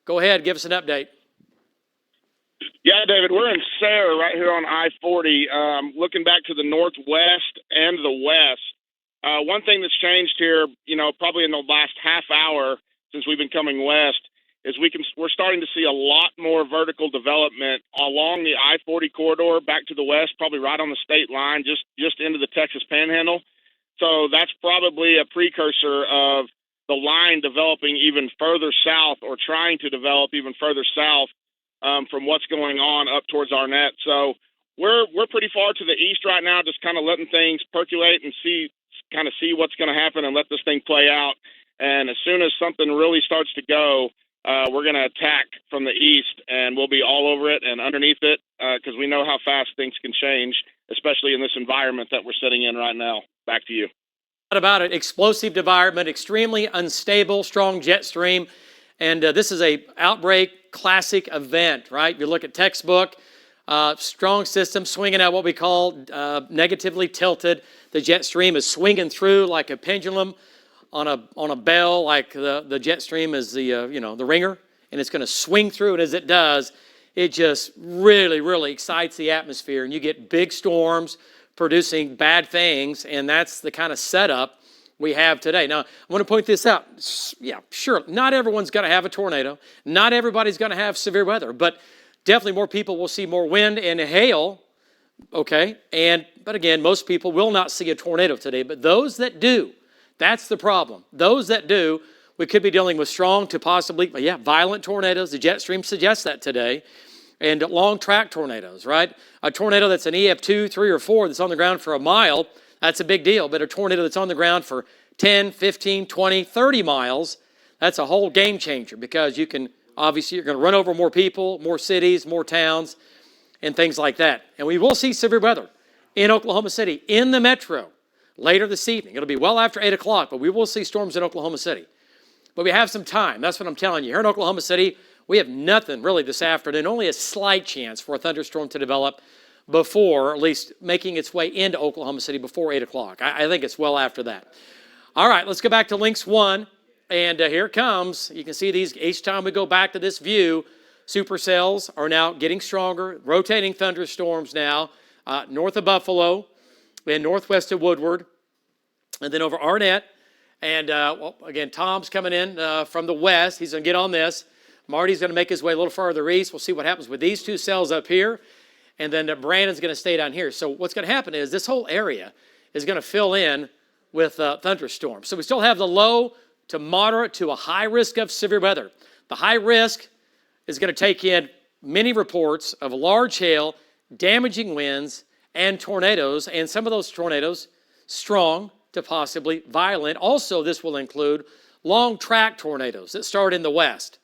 Go ahead, give us an update. Yeah, David, we're in Sarah right here on I-40, looking back to the northwest and the west. One thing that's changed here, probably in the last half hour since we've been coming west, is we're starting to see a lot more vertical development along the I-40 corridor back to the west, probably right on the state line, just into the Texas Panhandle. So that's probably a precursor of the line developing even further south, or trying to develop even further south from what's going on up towards Arnett. So we're pretty far to the east right now, just kind of letting things percolate and see what's going to happen and let this thing play out. And as soon as something really starts to go, we're going to attack from the east, and we'll be all over it and underneath it, because we know how fast things can change, especially in this environment that we're sitting in right now. Back to you. What about it? Explosive environment, extremely unstable, strong jet stream. And this is a outbreak classic event, right? You look at textbook, strong system swinging out what we call negatively tilted. The jet stream is swinging through like a pendulum on a bell, like the jet stream is the ringer, and it's going to swing through. And as it does, it just really, really excites the atmosphere, and you get big storms producing bad things, and that's the kind of setup we have today. Now, I want to point this out. Yeah, sure, not everyone's going to have a tornado. Not everybody's going to have severe weather, but definitely more people will see more wind and hail, okay? But again, most people will not see a tornado today, but those that do, that's the problem. Those that do, we could be dealing with strong to possibly, violent tornadoes. The jet stream suggests that today. And long track tornadoes, right? A tornado that's an EF 2, 3, or 4 that's on the ground for a mile, that's a big deal. But a tornado that's on the ground for 10, 15, 20, 30 miles, that's a whole game changer, because you're going to run over more people, more cities, more towns, and things like that. And we will see severe weather in Oklahoma City, in the metro, later this evening. It'll be well after 8 o'clock, but we will see storms in Oklahoma City. But we have some time. That's what I'm telling you. Here in Oklahoma City, we have nothing really this afternoon, only a slight chance for a thunderstorm to develop before, at least making its way into Oklahoma City before 8 o'clock. I think it's well after that. All right, let's go back to Lynx 1, and here it comes. You can see these each time we go back to this view. Supercells are now getting stronger, rotating thunderstorms now, north of Buffalo and northwest of Woodward, and then over Arnett. And again, Tom's coming in from the west. He's going to get on this. Marty's going to make his way a little further east. We'll see what happens with these two cells up here. And then Brandon's going to stay down here. So what's going to happen is this whole area is going to fill in with thunderstorms. So we still have the low to moderate to a high risk of severe weather. The high risk is going to take in many reports of large hail, damaging winds, and tornadoes. And some of those tornadoes, strong to possibly violent. Also, this will include long track tornadoes that start in the west,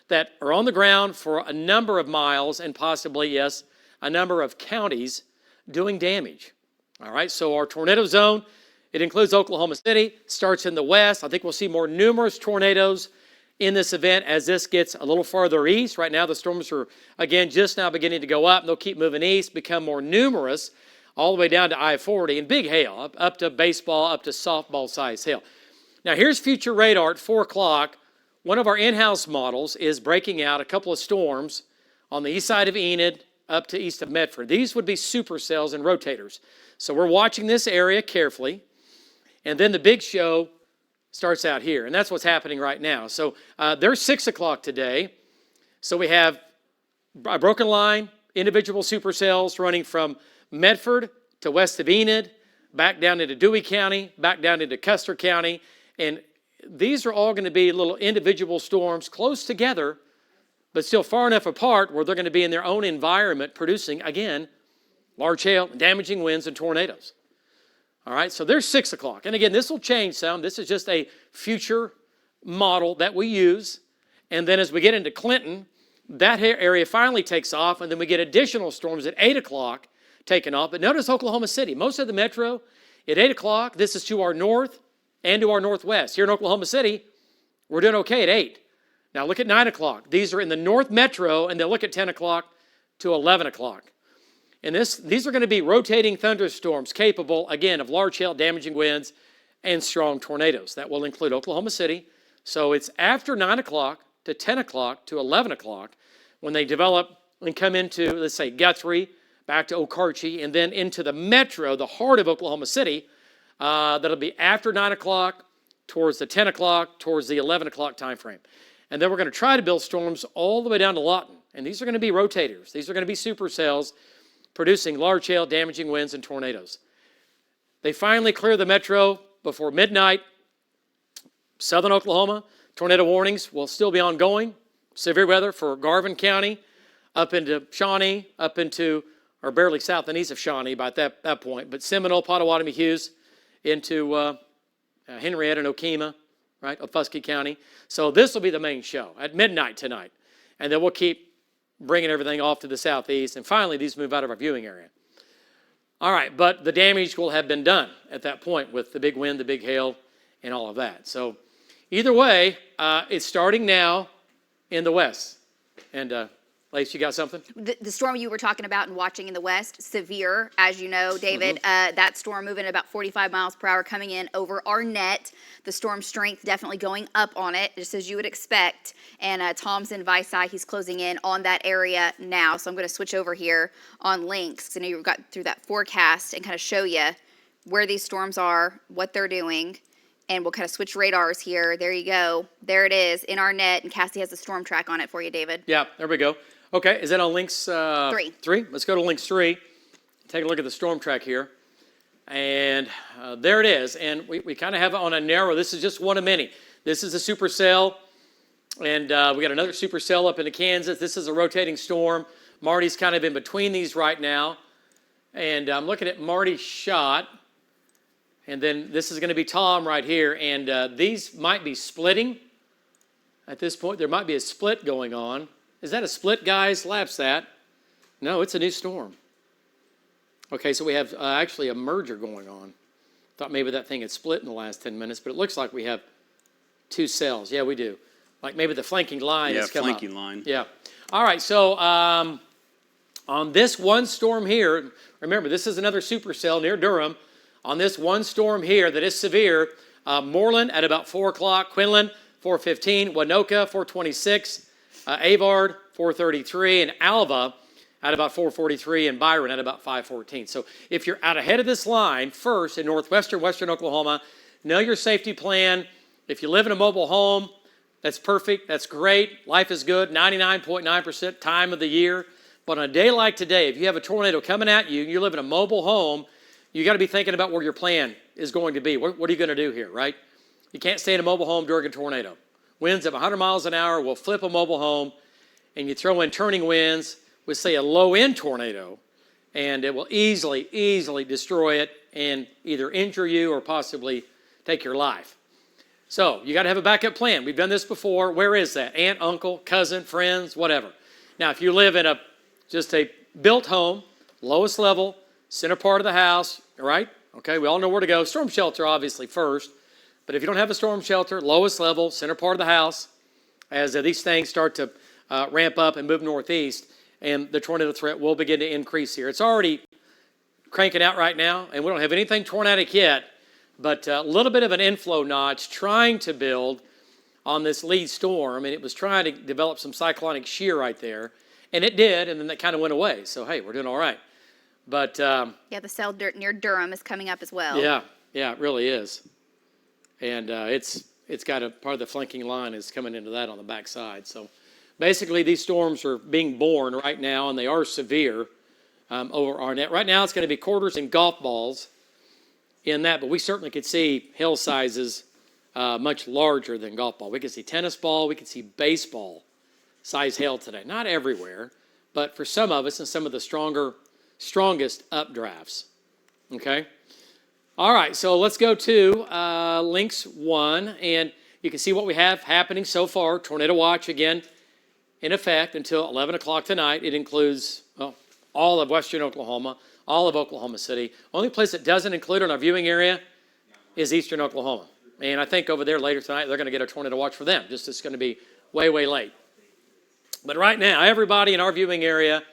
that are on the ground for a number of miles and possibly, yes, a number of counties doing damage. All right, so our tornado zone, it includes Oklahoma City, starts in the west. I think we'll see more numerous tornadoes in this event as this gets a little farther east. Right now, the storms are, again, just now beginning to go up, and they'll keep moving east, become more numerous all the way down to I-40, and big hail, up to baseball, up to softball size hail. Now, here's future radar at 4 o'clock. One of our in-house models is breaking out a couple of storms on the east side of Enid up to east of Medford. These would be supercells and rotators. So we're watching this area carefully. And then the big show starts out here. And that's what's happening right now. So there's 6 o'clock today. So we have a broken line, individual supercells running from Medford to west of Enid, back down into Dewey County, back down into Custer County. And these are all going to be little individual storms close together, but still far enough apart where they're going to be in their own environment producing, again, large hail, damaging winds, and tornadoes. All right, so there's 6 o'clock. And again, this will change some. This is just a future model that we use. And then as we get into Clinton, that area finally takes off, and then we get additional storms at 8 o'clock taking off. But notice Oklahoma City. Most of the metro at 8 o'clock, this is to our north and to our northwest. Here in Oklahoma City, we're doing okay at 8. Now look at 9 o'clock. These are in the north metro, and they'll look at 10 o'clock to 11 o'clock. And these are going to be rotating thunderstorms capable, again, of large hail, damaging winds, and strong tornadoes. That will include Oklahoma City. So it's after 9 o'clock, to 10 o'clock to 11 o'clock when they develop and come into, let's say, Guthrie, back to OKC, and then into the metro, the heart of Oklahoma City. That'll be after 9 o'clock, towards the 10 o'clock, towards the 11 o'clock time frame. And then we're going to try to build storms all the way down to Lawton. And these are going to be rotators. These are going to be supercells producing large hail, damaging winds, and tornadoes. They finally clear the metro before midnight. Southern Oklahoma, tornado warnings will still be ongoing. Severe weather for Garvin County, up into Shawnee, up into, or barely south and east of Shawnee by that point, but Seminole, Pottawatomie, Hughes, into Henrietta and Okemah, right, Ofuskie County. So this will be the main show at midnight tonight. And then we'll keep bringing everything off to the southeast. And finally, these move out of our viewing area. All right, but the damage will have been done at that point with the big wind, the big hail, and all of that. So either way, it's starting now in the west. And Lace, you got something? The storm you were talking about and watching in the west, severe, as you know, David. That storm moving at about 45 miles per hour coming in over Arnett. The storm strength definitely going up on it, just as you would expect. And Tom's in Visay. He's closing in on that area now. So I'm going to switch over here on links, because I know you've got through that forecast and kind of show you where these storms are, what they're doing. And we'll kind of switch radars here. There you go. There it is in Arnett. And Cassie has the storm track on it for you, David. Yeah, there we go. Okay, is that on links 3? 3? Let's go to links 3. Take a look at the storm track here. And there it is. And we kind of have it on a narrow. This is just one of many. This is a supercell. And we got another supercell up into Kansas. This is a rotating storm. Marty's kind of in between these right now. And I'm looking at Marty's shot. And then this is going to be Tom right here. And these might be splitting at this point. There might be a split going on. Is that a split, guys? Lapse that. No, it's a new storm. Okay, so we have actually a merger going on. Thought maybe that thing had split in the last 10 minutes, but it looks like we have two cells. Yeah, we do. Like maybe the flanking line has come up. Yeah, flanking line. Yeah. All right, so on this one storm here, remember, this is another supercell near Durham. On this one storm here that is severe, Moreland at about 4 o'clock, Quinlan 4:15, Wanoka 4:26, Avard 4:33, and Alva at about 4:43, and Byron at about 5:14. So if you're out ahead of this line first in western Oklahoma, know your safety plan. If you live in a mobile home, that's perfect. That's great. Life is good 99.9% time of the year. But on a day like today, if you have a tornado coming at you, you live in a mobile home, you got to be thinking about where your plan is going to be. What are you going to do here, right? You can't stay in a mobile home during a tornado. Winds of 100 miles an hour will flip a mobile home, and you throw in turning winds with, say, a low-end tornado, and it will easily destroy it and either injure you or possibly take your life. So you got to have a backup plan. We've done this before. Where is that? Aunt, uncle, cousin, friends, whatever. Now, if you live in just a built home, lowest level, center part of the house, right? Okay, we all know where to go. Storm shelter, obviously, first. But if you don't have a storm shelter, lowest level, center part of the house, as these things start to ramp up and move northeast, and the tornado threat will begin to increase here. It's already cranking out right now, and we don't have anything tornadic yet, but a little bit of an inflow notch trying to build on this lead storm, and it was trying to develop some cyclonic shear right there, and it did, and then that kind of went away. So, hey, we're doing all right. But yeah, the cell near Durham is coming up as well. Yeah, it really is. And it's got a part of the flanking line is coming into that on the backside. So basically these storms are being born right now, and they are severe over Arnett. Right now it's going to be quarters and golf balls in that, but we certainly could see hail sizes much larger than golf ball. We could see tennis ball, we could see baseball size hail today. Not everywhere, but for some of us and some of the strongest updrafts. Okay? All right, so let's go to links 1, and you can see what we have happening so far. Tornado watch, again, in effect until 11 o'clock tonight. It includes all of western Oklahoma, all of Oklahoma City. Only place it doesn't include in our viewing area is eastern Oklahoma. And I think over there later tonight, they're going to get a tornado watch for them. Just it's going to be way late. But right now, everybody in our viewing area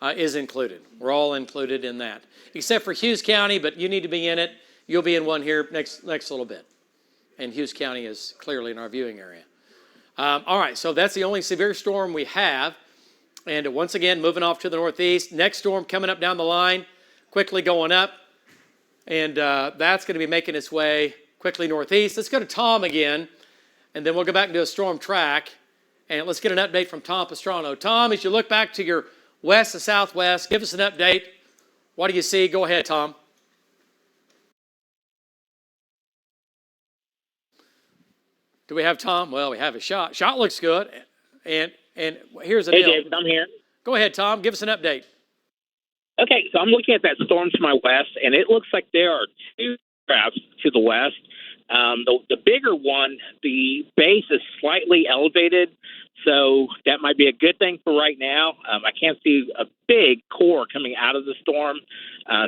is included. We're all included in that, except for Hughes County, but you need to be in it. You'll be in one here next little bit. And Hughes County is clearly in our viewing area. All right, so that's the only severe storm we have. And once again, moving off to the northeast. Next storm coming up down the line, quickly going up. And that's going to be making its way quickly northeast. Let's go to Tom again, and then we'll go back and do a storm track. And let's get an update from Tom Pastrano. Tom, as you look back to your west to southwest, give us an update. What do you see? Go ahead, Tom. Do we have Tom? Well, we have a shot. Shot looks good. And here's the deal. Hey, David, I'm here. Go ahead, Tom. Give us an update. Okay, so I'm looking at that storm to my west, and it looks like there are two crafts to the west. The bigger one, the base is slightly elevated, so that might be a good thing for right now. I can't see a big core coming out of the storm,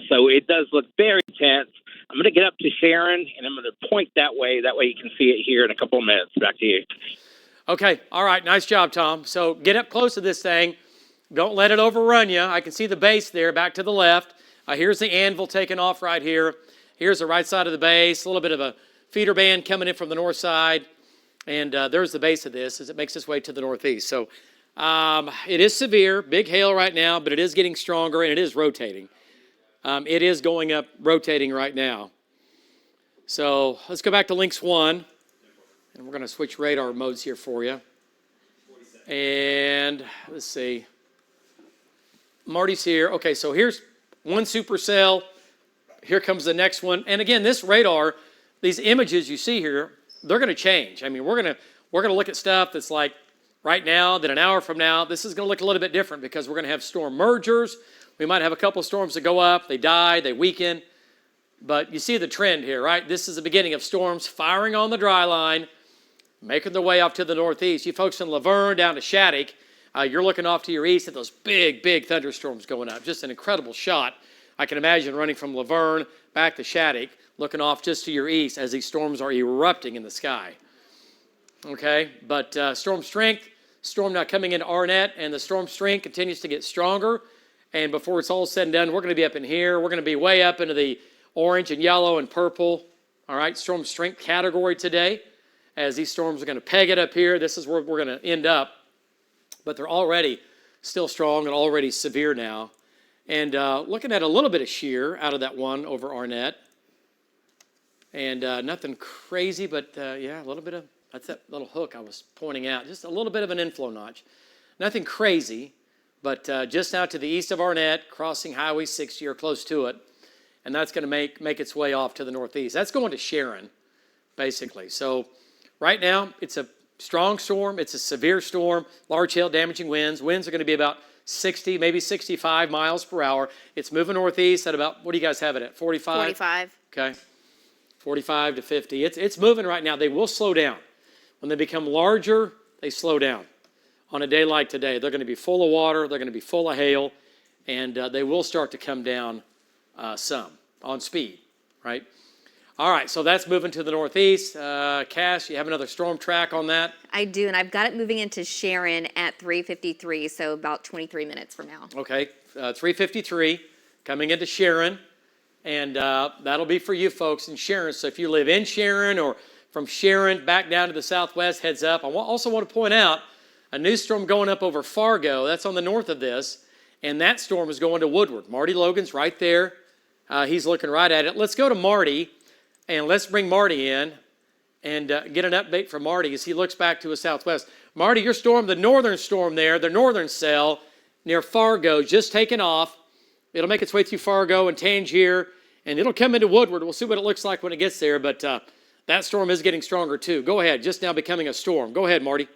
so it does look very intense. I'm going to get up to Sharon, and I'm going to point that way. That way you can see it here in a couple of minutes. Back to you. Okay, all right, nice job, Tom. So get up close to this thing. Don't let it overrun you. I can see the base there back to the left. Here's the anvil taking off right here. Here's the right side of the base, a little bit of a feeder band coming in from the north side. And there's the base of this as it makes its way to the northeast. So it is severe, big hail right now, but it is getting stronger and it is rotating. It is going up, rotating right now. So let's go back to Lynx 1. And we're going to switch radar modes here for you. And let's see. Marty's here. Okay, so here's one supercell. Here comes the next one. And again, this radar, these images you see here, they're going to change. I mean, we're going to look at stuff that's like right now, then an hour from now. This is going to look a little bit different because we're going to have storm mergers. We might have a couple of storms that go up, they die, they weaken. But you see the trend here, right? This is the beginning of storms firing on the dry line, making their way off to the northeast. You folks in Laverne down to Shattuck, you're looking off to your east at those big, big thunderstorms going up. Just an incredible shot. I can imagine running from Laverne back to Shattuck, looking off just to your east as these storms are erupting in the sky. Okay, but storm strength, storm now coming into Arnett, and the storm strength continues to get stronger. And before it's all said and done, we're going to be up in here. We're going to be way up into the orange and yellow and purple, all right, storm strength category today. As these storms are going to peg it up here, this is where we're going to end up. But they're already still strong and already severe now. And looking at a little bit of shear out of that one over Arnett. And nothing crazy, but yeah, a little bit of, that's that little hook I was pointing out. Just a little bit of an inflow notch. Nothing crazy, but just out to the east of Arnett, crossing Highway 60 or close to it. And that's going to make its way off to the northeast. That's going to Sharon, basically. So right now, it's a strong storm. It's a severe storm, large hail, damaging winds. Winds are going to be about 60, maybe 65 miles per hour. It's moving northeast at about, what do you guys have it at, 45? 45. Okay, 45 to 50. It's moving right now. They will slow down. When they become larger, they slow down. On a day like today, they're going to be full of water. They're going to be full of hail. And they will start to come down some on speed, right? All right, so that's moving to the northeast. Cass, you have another storm track on that? I do, and I've got it moving into Sharon at 3:53, so about 23 minutes from now. Okay, 3:53, coming into Sharon, and that'll be for you folks in Sharon. So if you live in Sharon or from Sharon back down to the southwest, heads up. I also want to point out a new storm going up over Fargo. That's on the north of this, and that storm is going to Woodward. Marty Logan's right there. He's looking right at it. Let's go to Marty. And let's bring Marty in and get an update from Marty as he looks back to the southwest. Marty, your storm, the northern storm there, the northern cell near Fargo, just taken off. It'll make its way through Fargo and Tangier, and it'll come into Woodward. We'll see what it looks like when it gets there, but that storm is getting stronger too. Go ahead, just now becoming a storm. Go ahead, Marty.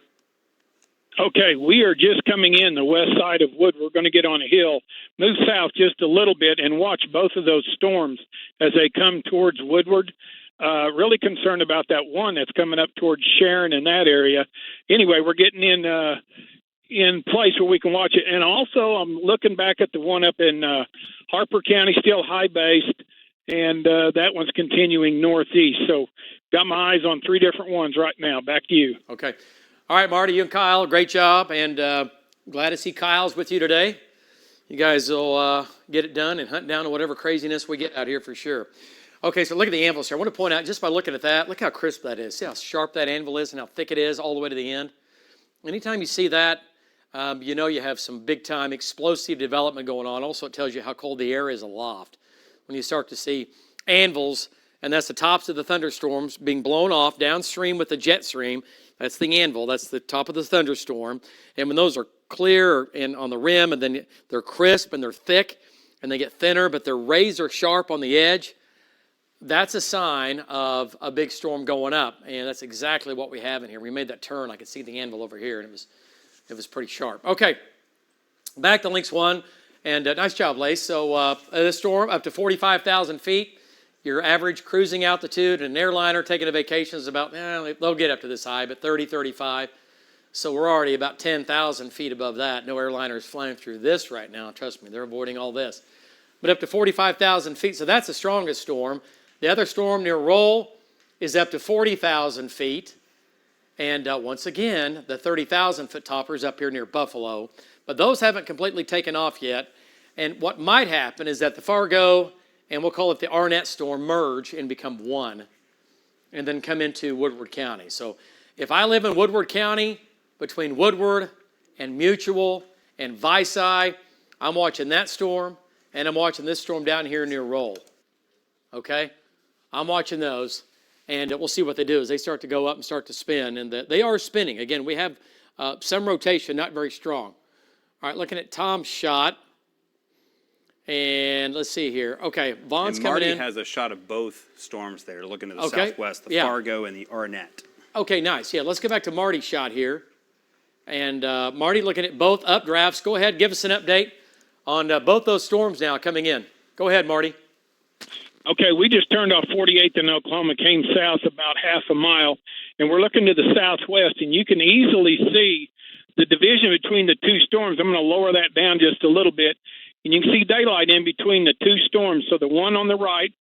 Okay, we are just coming in the west side of Wood. We're going to get on a hill, move south just a little bit, and watch both of those storms as they come towards Woodward. Really concerned about that one that's coming up towards Sharon in that area. Anyway, we're getting in place where we can watch it. And also, I'm looking back at the one up in Harper County, still high-based, and that one's continuing northeast. So got my eyes on three different ones right now. Back to you. Okay. All right, Marty, you and Kyle, great job, and glad to see Kyle's with you today. You guys will get it done and hunt down to whatever craziness we get out here for sure. Okay, so look at the anvils here. I want to point out, just by looking at that, look how crisp that is. See how sharp that anvil is and how thick it is all the way to the end? Anytime you see that, you know you have some big-time explosive development going on. Also, it tells you how cold the air is aloft. When you start to see anvils, and that's the tops of the thunderstorms being blown off downstream with the jet stream. That's the anvil. That's the top of the thunderstorm. And when those are clear and on the rim, and then they're crisp and they're thick, and they get thinner, but they're razor sharp on the edge, that's a sign of a big storm going up. And that's exactly what we have in here. We made that turn. I could see the anvil over here, and it was pretty sharp. Okay, back to Lynx 1. And nice job, Lace. So this storm up to 45,000 feet. Your average cruising altitude, an airliner taking a vacation is about, they'll get up to this high, but 30, 35. So we're already about 10,000 feet above that. No airliner is flying through this right now. Trust me, they're avoiding all this. But up to 45,000 feet, so that's the strongest storm. The other storm near Roll is up to 40,000 feet. And once again, the 30,000 foot topper is up here near Buffalo. But those haven't completely taken off yet. And what might happen is that the Fargo, and we'll call it the Arnett storm, merge and become one, and then come into Woodward County. So if I live in Woodward County, between Woodward and Mutual and Vici, I'm watching that storm, and I'm watching this storm down here near Roll. Okay? I'm watching those, and we'll see what they do as they start to go up and start to spin. And they are spinning. Again, we have some rotation, not very strong. All right, looking at Tom's shot. And let's see here. Okay, Vaughn's coming in. Marty has a shot of both storms there, looking to the southwest, the Fargo and the Arnett. Okay, nice. Yeah, let's go back to Marty's shot here. And Marty looking at both updrafts. Go ahead, give us an update on both those storms now coming in. Go ahead, Marty. Okay, we just turned off 48th in Oklahoma, came south about half a mile, and we're looking to the southwest, and you can easily see the division between the two storms. I'm going to lower that down just a little bit. And you can see daylight in between the two storms. So the one on the right,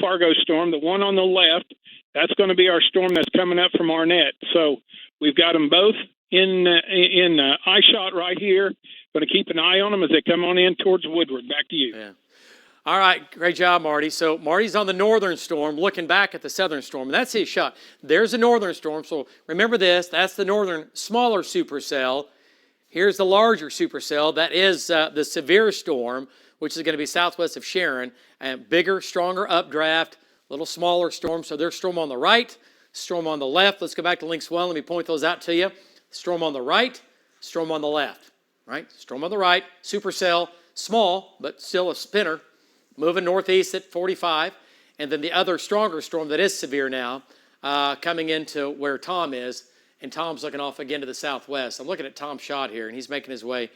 Fargo storm, the one on the left, that's going to be our storm that's coming up from Arnett. So we've got them both in eye shot right here. Going to keep an eye on them as they come on in towards Woodward. Back to you. Yeah. All right, great job, Marty. So Marty's on the northern storm, looking back at the southern storm, and that's his shot. There's a northern storm, so remember this. That's the northern smaller supercell. Here's the larger supercell. That is the severe storm, which is going to be southwest of Sharon. And bigger, stronger updraft, little smaller storm. So there's storm on the right, storm on the left. Let's go back to Lynx 1. Let me point those out to you. Storm on the right, storm on the left. Right? Storm on the right, supercell, small, but still a spinner, moving northeast at 45. And then the other stronger storm that is severe now, coming into where Tom is. And Tom's looking off again to the southwest. I'm looking at Tom's shot here, and he's making his way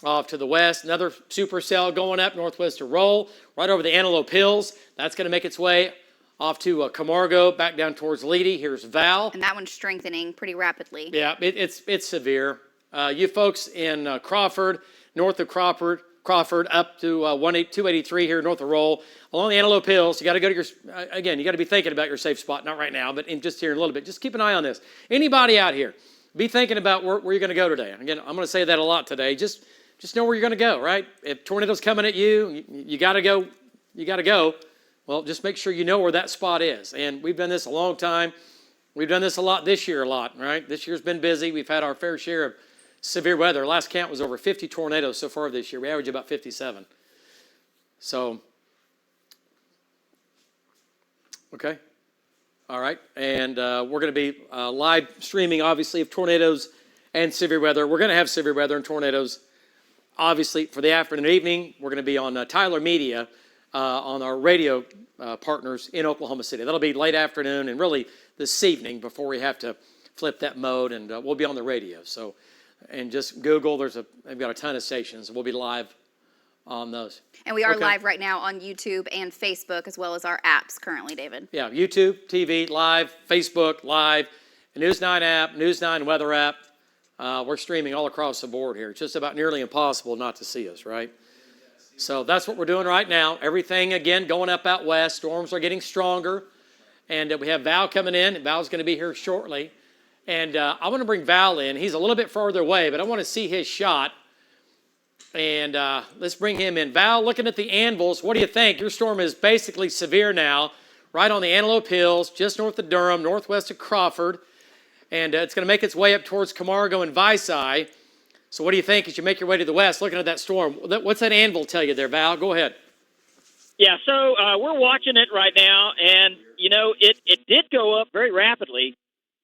off to the west. Another supercell going up northwest to Roll, right over the Antelope Hills. That's going to make its way off to Camargo, back down towards Leedy. Here's Val. And that one's strengthening pretty rapidly. Yeah, it's severe. You folks in Crawford, north of Crawford up to 283 here north of Roll, along the Antelope Hills. You got to go to your, again, you got to be thinking about your safe spot, not right now, but in just here in a little bit. Just keep an eye on this. Anybody out here, be thinking about where you're going to go today. Again, I'm going to say that a lot today. Just know where you're going to go, right? If tornado's coming at you, you got to go. You got to go. Well, just make sure you know where that spot is. And we've done this a long time. We've done this a lot this year, right? This year's been busy. We've had our fair share of severe weather. Last count was over 50 tornadoes so far this year. We average about 57. So, okay. All right. And we're going to be live streaming, obviously, of tornadoes and severe weather. We're going to have severe weather and tornadoes, obviously, for the afternoon and evening. We're going to be on Tyler Media on our radio partners in Oklahoma City. That'll be late afternoon and really this evening before we have to flip that mode, and we'll be on the radio. So. And just Google, they've got a ton of stations. We'll be live on those. And we are live right now on YouTube and Facebook, as well as our apps currently, David. Yeah, YouTube, TV, live, Facebook, live, News 9 app, News 9 weather app. We're streaming all across the board here. It's just about nearly impossible not to see us, right? So that's what we're doing right now. Everything, again, going up out west. Storms are getting stronger. And we have Val coming in. Val's going to be here shortly. And I want to bring Val in. He's a little bit farther away, but I want to see his shot. And let's bring him in. Val, looking at the anvils, what do you think? Your storm is basically severe now, right on the Antelope Hills, just north of Durham, northwest of Crawford. and it's going to make its way up towards Camargo and Visay. So what do you think as you make your way to the west, looking at that storm? What's that anvil tell you there, Val? Go ahead. Yeah, so we're watching it right now, and, it did go up very rapidly.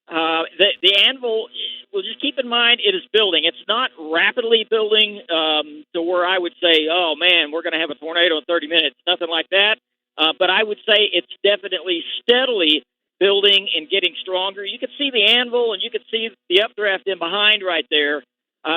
The anvil, well, just keep in mind it is building. It's not rapidly building to where I would say, oh, man, we're going to have a tornado in 30 minutes, nothing like that. But I would say it's definitely steadily building and getting stronger. You can see the anvil, and you can see the updraft in behind right there.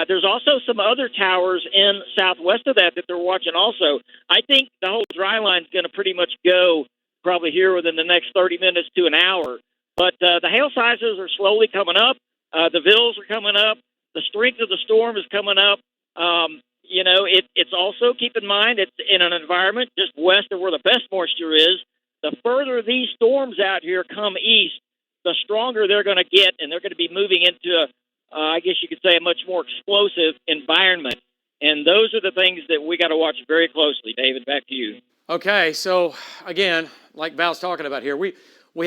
There's also some other towers in southwest of that they're watching also. I think the whole dry line is going to pretty much go probably here within the next 30 minutes to an hour. But the hail sizes are slowly coming up. The vills are coming up. The strength of the storm is coming up. It's also, keep in mind, it's in an environment just west of where the best moisture is. The further these storms out here come east, the stronger they're going to get, and they're going to be moving into, I guess you could say, a much more explosive environment. And those are the things that we got to watch very closely. David, back to you. Okay, so again, like Val's talking about here, we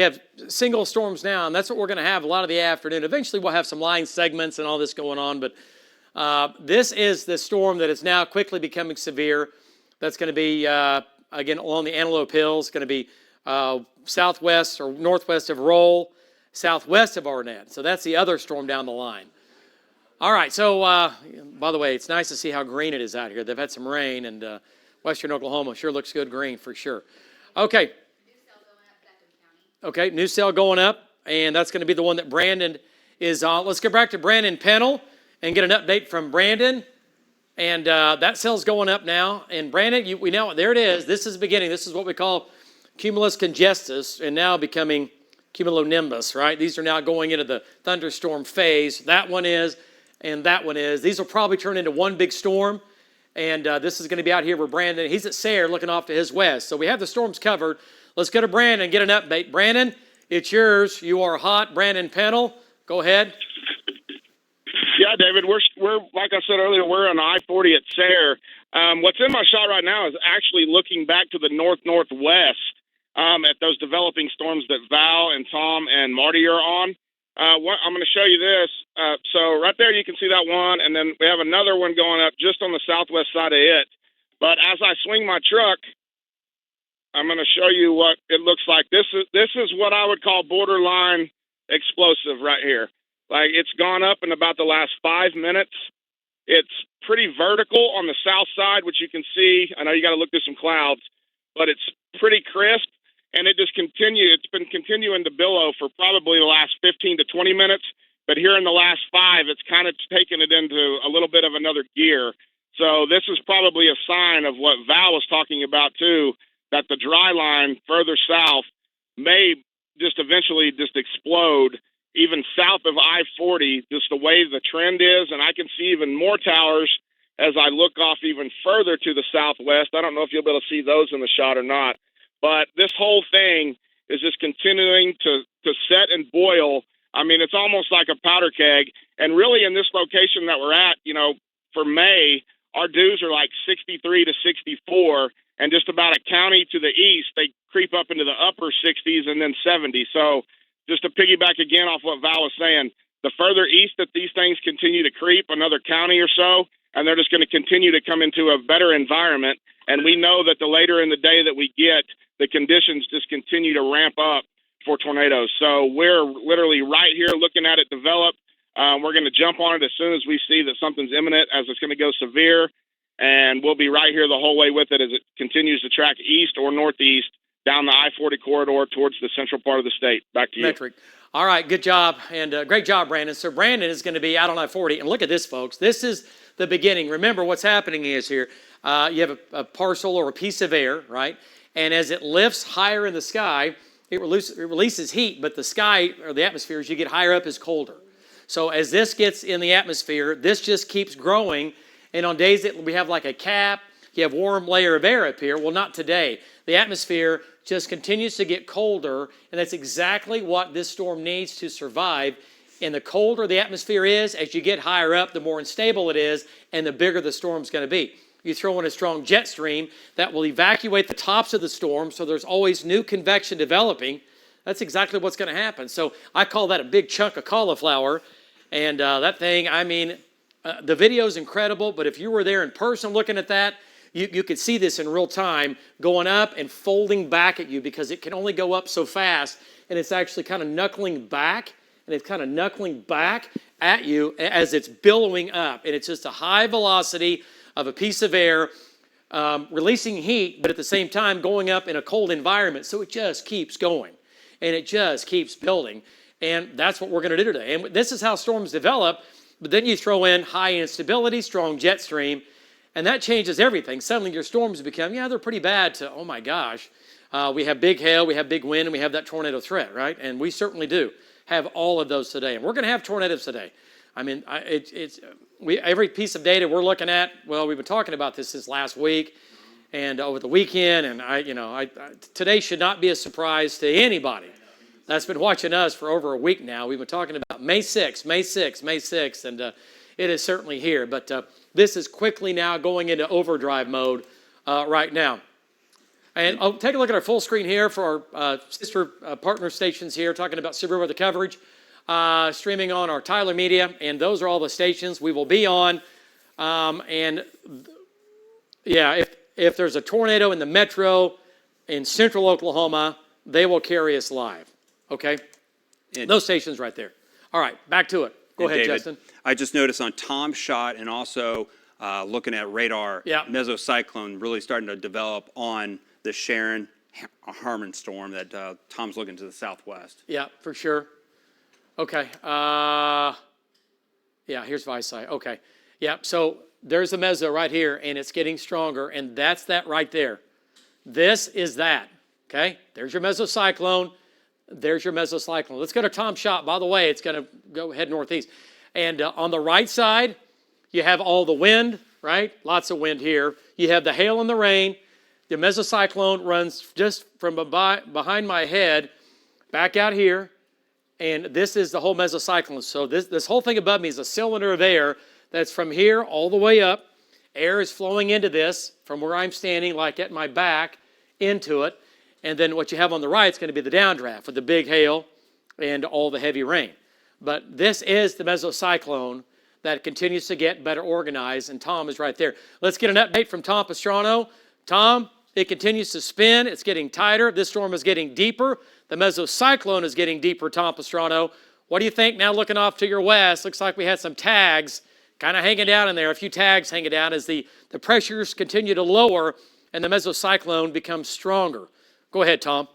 have single storms now, and that's what we're going to have a lot of the afternoon. Eventually, we'll have some line segments and all this going on, but this is the storm that is now quickly becoming severe. That's going to be, again, along the Antelope Hills. It's going to be southwest or northwest of Roll, southwest of Arnett. So that's the other storm down the line. All right, so by the way, it's nice to see how green it is out here. They've had some rain, and western Oklahoma sure looks good green for sure. Okay. Okay, new cell going up, and that's going to be the one that Brandon is on. Let's go back to Brandon Pennell and get an update from Brandon. And that cell's going up now. And Brandon, we know, there it is. This is the beginning. This is what we call cumulus congestus, and now becoming cumulonimbus, right? These are now going into the thunderstorm phase. That one is, and that one is. These will probably turn into one big storm. And this is going to be out here where Brandon, he's at Sayre looking off to his west. So we have the storms covered. Let's go to Brandon and get an update. Brandon, it's yours. You are hot. Brandon Pennell, go ahead. Yeah, David, we're like I said earlier, we're on I-40 at Sayre. What's in my shot right now is actually looking back to the northwest at those developing storms that Val and Tom and Marty are on. I'm going to show you this. So right there, you can see that one, and then we have another one going up just on the southwest side of it. But as I swing my truck, I'm going to show you what it looks like. This is what I would call borderline explosive right here. Like, it's gone up in about the last 5 minutes. It's pretty vertical on the south side, which you can see. I know you got to look through some clouds, but it's pretty crisp, and it just continues. It's been continuing to billow for probably the last 15 to 20 minutes, but here in the last 5, it's kind of taken it into a little bit of another gear. So this is probably a sign of what Val was talking about, too, that the dry line further south may just eventually just explode, even south of I-40, just the way the trend is. And I can see even more towers as I look off even further to the southwest. I don't know if you'll be able to see those in the shot or not, but this whole thing is just continuing to set and boil. I mean, it's almost like a powder keg. And really in this location that we're at, for May, our dews are like 63 to 64, and just about a county to the east, they creep up into the upper 60s and then 70. So just to piggyback again off what Val was saying, the further east that these things continue to creep, another county or so, and they're just going to continue to come into a better environment. And we know that the later in the day that we get, the conditions just continue to ramp up for tornadoes. So we're literally right here looking at it develop. We're going to jump on it as soon as we see that something's imminent, as it's going to go severe. And we'll be right here the whole way with it as it continues to track east or northeast down the I-40 corridor towards the central part of the state. Back to you. Metric. All right, good job, and great job, Brandon. So Brandon is going to be out on I-40, and look at this, folks. This is the beginning. Remember, what's happening is here, you have a parcel or a piece of air, right? And as it lifts higher in the sky, it releases heat, but the sky or the atmosphere, as you get higher up, is colder. So as this gets in the atmosphere, this just keeps growing. And on days that we have like a cap, you have warm layer of air up here. Well, not today. The atmosphere just continues to get colder, and that's exactly what this storm needs to survive. And the colder the atmosphere is, as you get higher up, the more unstable it is, and the bigger the storm's going to be. You throw in a strong jet stream that will evacuate the tops of the storm, so there's always new convection developing. That's exactly what's going to happen. So I call that a big chunk of cauliflower. And that thing, I mean, the video is incredible, but if you were there in person looking at that, you could see this in real time going up and folding back at you because it can only go up so fast. And it's actually kind of knuckling back, and it's kind of knuckling back at you as it's billowing up. And it's just a high velocity of a piece of air releasing heat, but at the same time going up in a cold environment. So it just keeps going, and it just keeps building. And that's what we're going to do today. And this is how storms develop. But then you throw in high instability, strong jet stream, and that changes everything. Suddenly your storms become, they're pretty bad to, oh my gosh. We have big hail, we have big wind, and we have that tornado threat, right? And we certainly do have all of those today. And we're going to have tornadoes today. I mean, every piece of data we're looking at, well, we've been talking about this last week and over the weekend. And today should not be a surprise to anybody that's been watching us for over a week now. We've been talking about May 6th, and it is certainly here. But this is quickly now going into overdrive mode right now. And I'll take a look at our full screen here for our sister partner stations here, talking about severe weather coverage, streaming on our Tyler Media, and those are all the stations we will be on. If there's a tornado in the metro in central Oklahoma, they will carry us live. Okay? And those stations right there. All right, back to it. Go ahead, David, Justin. I just noticed on Tom's shot and also looking at radar, mesocyclone really starting to develop on the Sharon Harmon storm that Tom's looking to the southwest. Yeah, for sure. Okay. Here's Visay. Okay. Yeah, so there's the meso right here, and it's getting stronger, and that's that right there. This is that. Okay? There's your mesocyclone. There's your mesocyclone. Let's go to Tom's shot. By the way, it's going to go head northeast. And on the right side, you have all the wind, right? Lots of wind here. You have the hail and the rain. The mesocyclone runs just from behind my head back out here. And this is the whole mesocyclone. So this whole thing above me is a cylinder of air that's from here all the way up. Air is flowing into this from where I'm standing, like at my back, into it. And then what you have on the right is going to be the downdraft with the big hail and all the heavy rain. But this is the mesocyclone that continues to get better organized, and Tom is right there. Let's get an update from Tom Pastrano. Tom, it continues to spin. It's getting tighter. This storm is getting deeper. The mesocyclone is getting deeper, Tom Pastrano. What do you think now looking off to your west? Looks like we had some tags kind of hanging down in there, a few tags hanging down as the pressures continue to lower and the mesocyclone becomes stronger. Go ahead, Tom.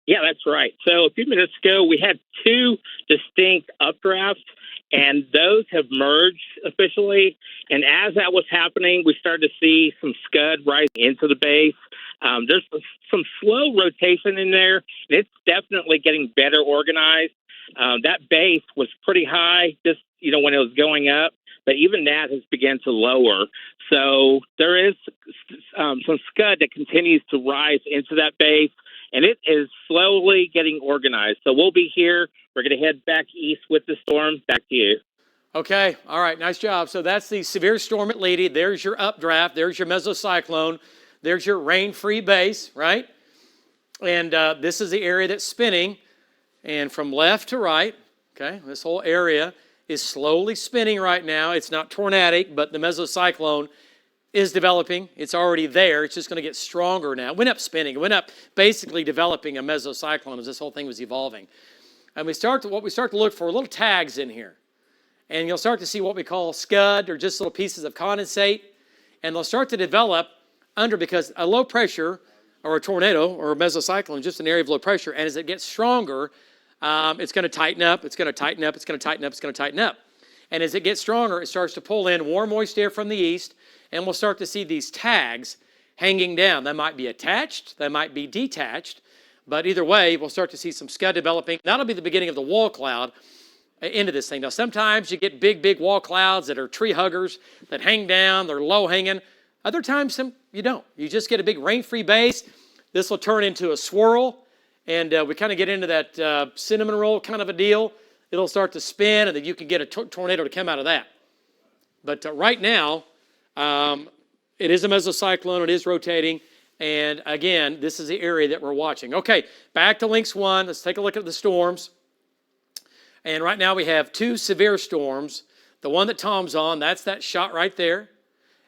Yeah, that's right. So a few minutes ago, we had two distinct updrafts, and those have merged officially. And as that was happening, we started to see some scud rising into the base. There's some slow rotation in there, and it's definitely getting better organized. That base was pretty high just, when it was going up, but even that has begun to lower. So there is some scud that continues to rise into that base, and it is slowly getting organized. So we'll be here. We're going to head back east with the storm. Back to you. Okay. All right. Nice job. So that's the severe storm at Leedy. There's your updraft. There's your mesocyclone. There's your rain-free base, right? And this is the area that's spinning. And from left to right, okay, this whole area is slowly spinning right now. It's not tornadic, but the mesocyclone is developing. It's already there. It's just going to get stronger now. It went up spinning. It went up basically developing a mesocyclone as this whole thing was evolving. And we start to look for little tags in here. And you'll start to see what we call scud or just little pieces of condensate. And they'll start to develop because a low pressure or a tornado or a mesocyclone is just an area of low pressure. And as it gets stronger, it's going to tighten up. It's going to tighten up. It's going to tighten up. It's going to tighten up. And as it gets stronger, it starts to pull in warm, moist air from the east. And we'll start to see these tags hanging down. They might be attached. They might be detached. But either way, we'll start to see some scud developing. That'll be the beginning of the wall cloud into this thing. Now, sometimes you get big, big wall clouds that are tree huggers that hang down. They're low hanging. Other times, you don't. You just get a big rain-free base. This will turn into a swirl. And we kind of get into that cinnamon roll kind of a deal. It'll start to spin, and then you can get a tornado to come out of that. But right now, it is a mesocyclone. It is rotating. And again, this is the area that we're watching. Okay, back to Lynx 1. Let's take a look at the storms. And right now we have 2 severe storms. The one that Tom's on, that's that shot right there.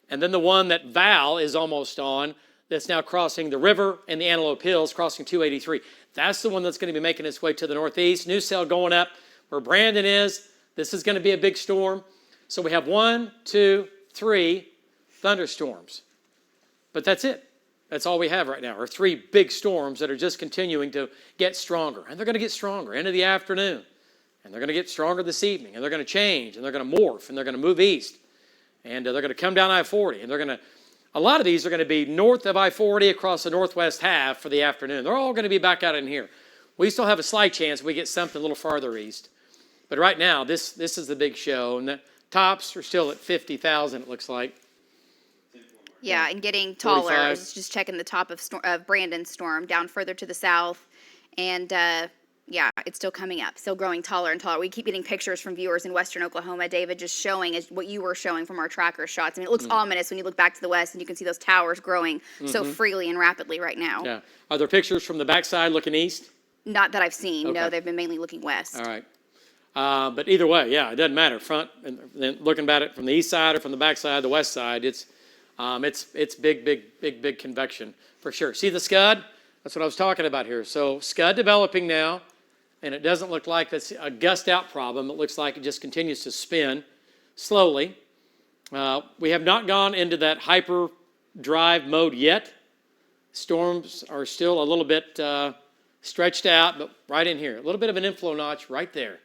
And then the one that Val is almost on, that's now crossing the river and the Antelope Hills, crossing 283. That's the one that's going to be making its way to the northeast. New Cell going up where Brandon is. This is going to be a big storm. So we have 1, 2, 3 thunderstorms. But that's it. That's all we have right now, are 3 big storms that are just continuing to get stronger. And they're going to get stronger into the afternoon. And they're going to get stronger this evening. And they're going to change. And they're going to morph. And they're going to move east. And they're going to come down I-40. And they're going to, a lot of these are going to be north of I-40 across the northwest half for the afternoon. They're all going to be back out in here. We still have a slight chance we get something a little farther east. But right now, this is the big show. And the tops are still at 50,000, it looks like. Yeah, and getting taller. 45. I was just checking the top of Brandon's storm down further to the south. And yeah, it's still coming up, still growing taller and taller. We keep getting pictures from viewers in western Oklahoma, David, just showing what you were showing from our tracker shots. I mean, it looks ominous when you look back to the west and you can see those towers growing so freely and rapidly right now. Yeah. Are there pictures from the backside looking east? Not that I've seen. Okay. No, they've been mainly looking west. All right. But either way, yeah, it doesn't matter. Front and then looking at it from the east side or from the backside, the west side, it's big convection for sure. See the scud? That's what I was talking about here. So scud developing now, and it doesn't look like that's a gust out problem. It looks like it just continues to spin slowly. We have not gone into that hyper drive mode yet. Storms are still a little bit stretched out, but right in here, a little bit of an inflow notch right there.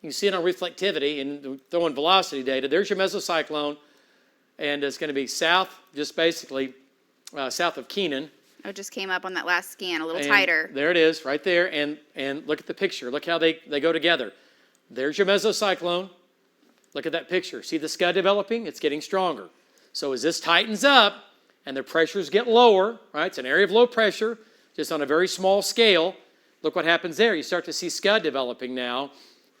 You can see it on reflectivity and throwing velocity data. There's your mesocyclone, and it's going to be south, just basically south of Keenan. It just came up on that last scan, a little tighter. There it is, right there. And look at the picture. Look how they go together. There's your mesocyclone. Look at that picture. See the scud developing? It's getting stronger. So as this tightens up and the pressures get lower, right? It's an area of low pressure, just on a very small scale. Look what happens there. You start to see scud developing now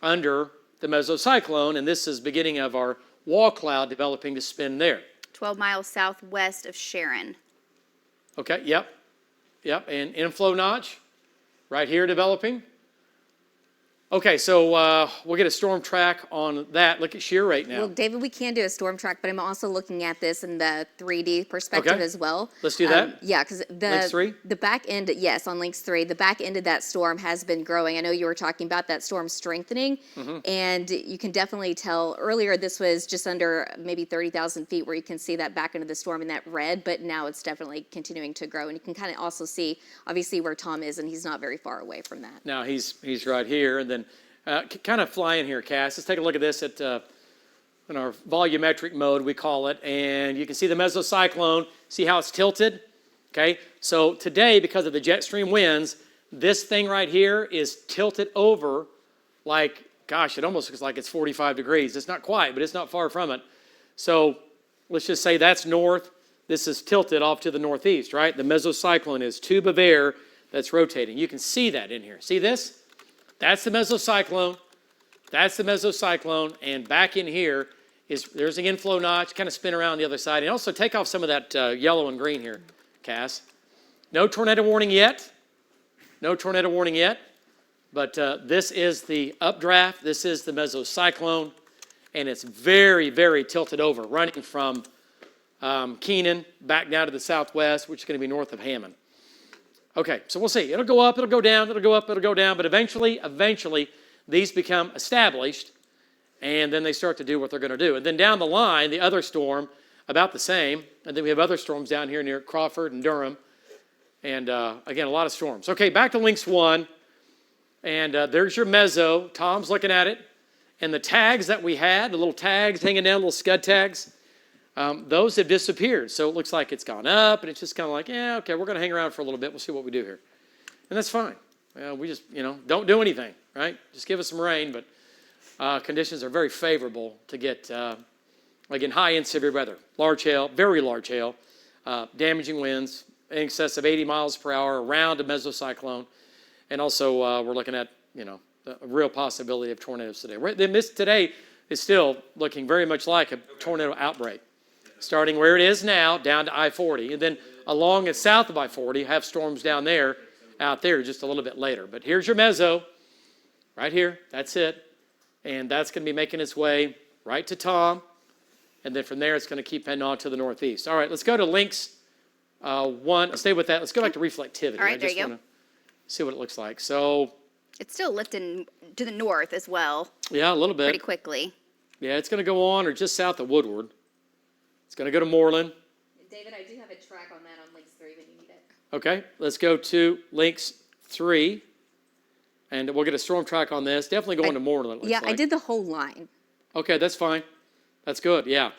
under the mesocyclone, and this is beginning of our wall cloud developing to spin there. 12 miles southwest of Sharon. Okay, yep, and inflow notch right here developing. Okay, so we'll get a storm track on that. Look at shear rate now. Well, David, we can do a storm track, but I'm also looking at this in the 3D perspective Okay. as well. Let's do that. Yeah, because Lynx 3? the back end, yes, on Lynx 3, the back end of that storm has been growing. I know you were talking about that storm strengthening, and you can definitely tell earlier this was just under maybe 30,000 feet where you can see that back end of the storm in that red, but now it's definitely continuing to grow. And you can kind of also see, obviously, where Tom is, and he's not very far away from that. Now he's right here, and then kind of fly in here, Cass. Let's take a look at this at in our volumetric mode, we call it, and you can see the mesocyclone. See how it's tilted? Okay, so today, because of the jet stream winds, this thing right here is tilted over like, gosh, it almost looks like it's 45 degrees. It's not quite, but it's not far from it. So let's just say that's north. This is tilted off to the northeast, right? The mesocyclone is tube of air that's rotating. You can see that in here. See this? That's the mesocyclone. That's the mesocyclone. And back in here there's an inflow notch. Kind of spin around the other side. And also take off some of that yellow and green here, Cass. No tornado warning yet. No tornado warning yet. But this is the updraft. This is the mesocyclone. And it's very, very tilted over, running from Keenan back down to the southwest, which is going to be north of Hammond. Okay, so we'll see. It'll go up, it'll go down, it'll go up, it'll go down, but eventually, these become established, and then they start to do what they're going to do. And then down the line, the other storm, about the same, and then we have other storms down here near Crawford and Durham, and again, a lot of storms. Okay, back to Lynx 1, and there's your meso. Tom's looking at it, and the tags that we had, the little tags hanging down, little scud tags, those have disappeared. So it looks like it's gone up, and it's just kind of like, yeah, okay, we're going to hang around for a little bit. We'll see what we do here. And that's fine. We just, don't do anything, right? Just give us some rain, but conditions are very favorable to get, again, high-end severe weather. Large hail, very large hail, damaging winds in excess of 80 miles per hour around a mesocyclone. And also we're looking at, a real possibility of tornadoes today. Today is still looking very much like a tornado outbreak. Starting where it is now, down to I-40. And then along and south of I-40, have storms down there, out there just a little bit later. But here's your meso, right here. That's it. And that's going to be making its way right to Tom. And then from there, it's going to keep heading on to the northeast. All right, let's go to links 1. Stay with that. Let's go back to reflectivity. All right, there I just you go. want to see what it looks like. So, It's still lifting to the north as well, yeah, a little bit. pretty quickly. Yeah, it's going to go on or just south of Woodward. It's going to go to Moreland. David, I do have a track on that on links 3 when you need it. Okay, let's go to links 3. And we'll get a storm track on this. Definitely going to Moreland, it looks Yeah, like. I did the whole line. Okay, that's fine. That's good, yeah.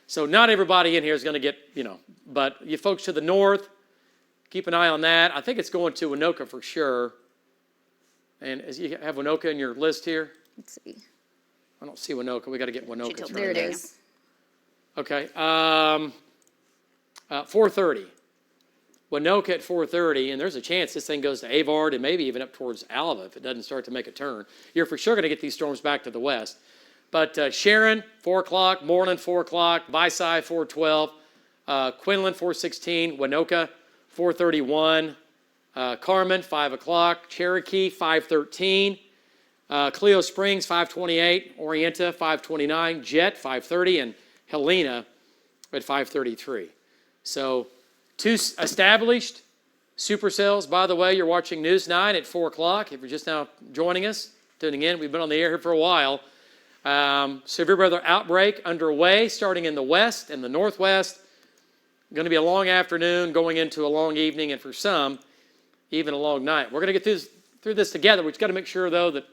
So not everybody in here is going to get, but you folks to the north, keep an eye on that. I think it's going to Winoka for sure. And as you have Winoka in your list here? Let's see. I don't see Winoka. We got to get Winoka. tilted There it there. is. Okay. 4:30. Winoka at 4:30, and there's a chance this thing goes to Avard and maybe even up towards Alva if it doesn't start to make a turn. You're for sure going to get these storms back to the west. But Sharon, 4 o'clock, Moreland, 4 o'clock, Visay, 4:12, Quinlan, 4:16, Winoka, 4:31, Carmen, 5 o'clock, Cherokee, 5:13, Clio Springs, 5:28, Orienta, 5:29, Jet, 5:30, and Helena at 5:33. So 2 established supercells. By the way, you're watching News 9 at 4 o'clock. If you're just now joining us, tuning in, we've been on the air here for a while. Severe weather outbreak underway, starting in the west and the northwest. Going to be a long afternoon, going into a long evening, and for some, even a long night. We're going to get through this together. We've got to make sure, though, that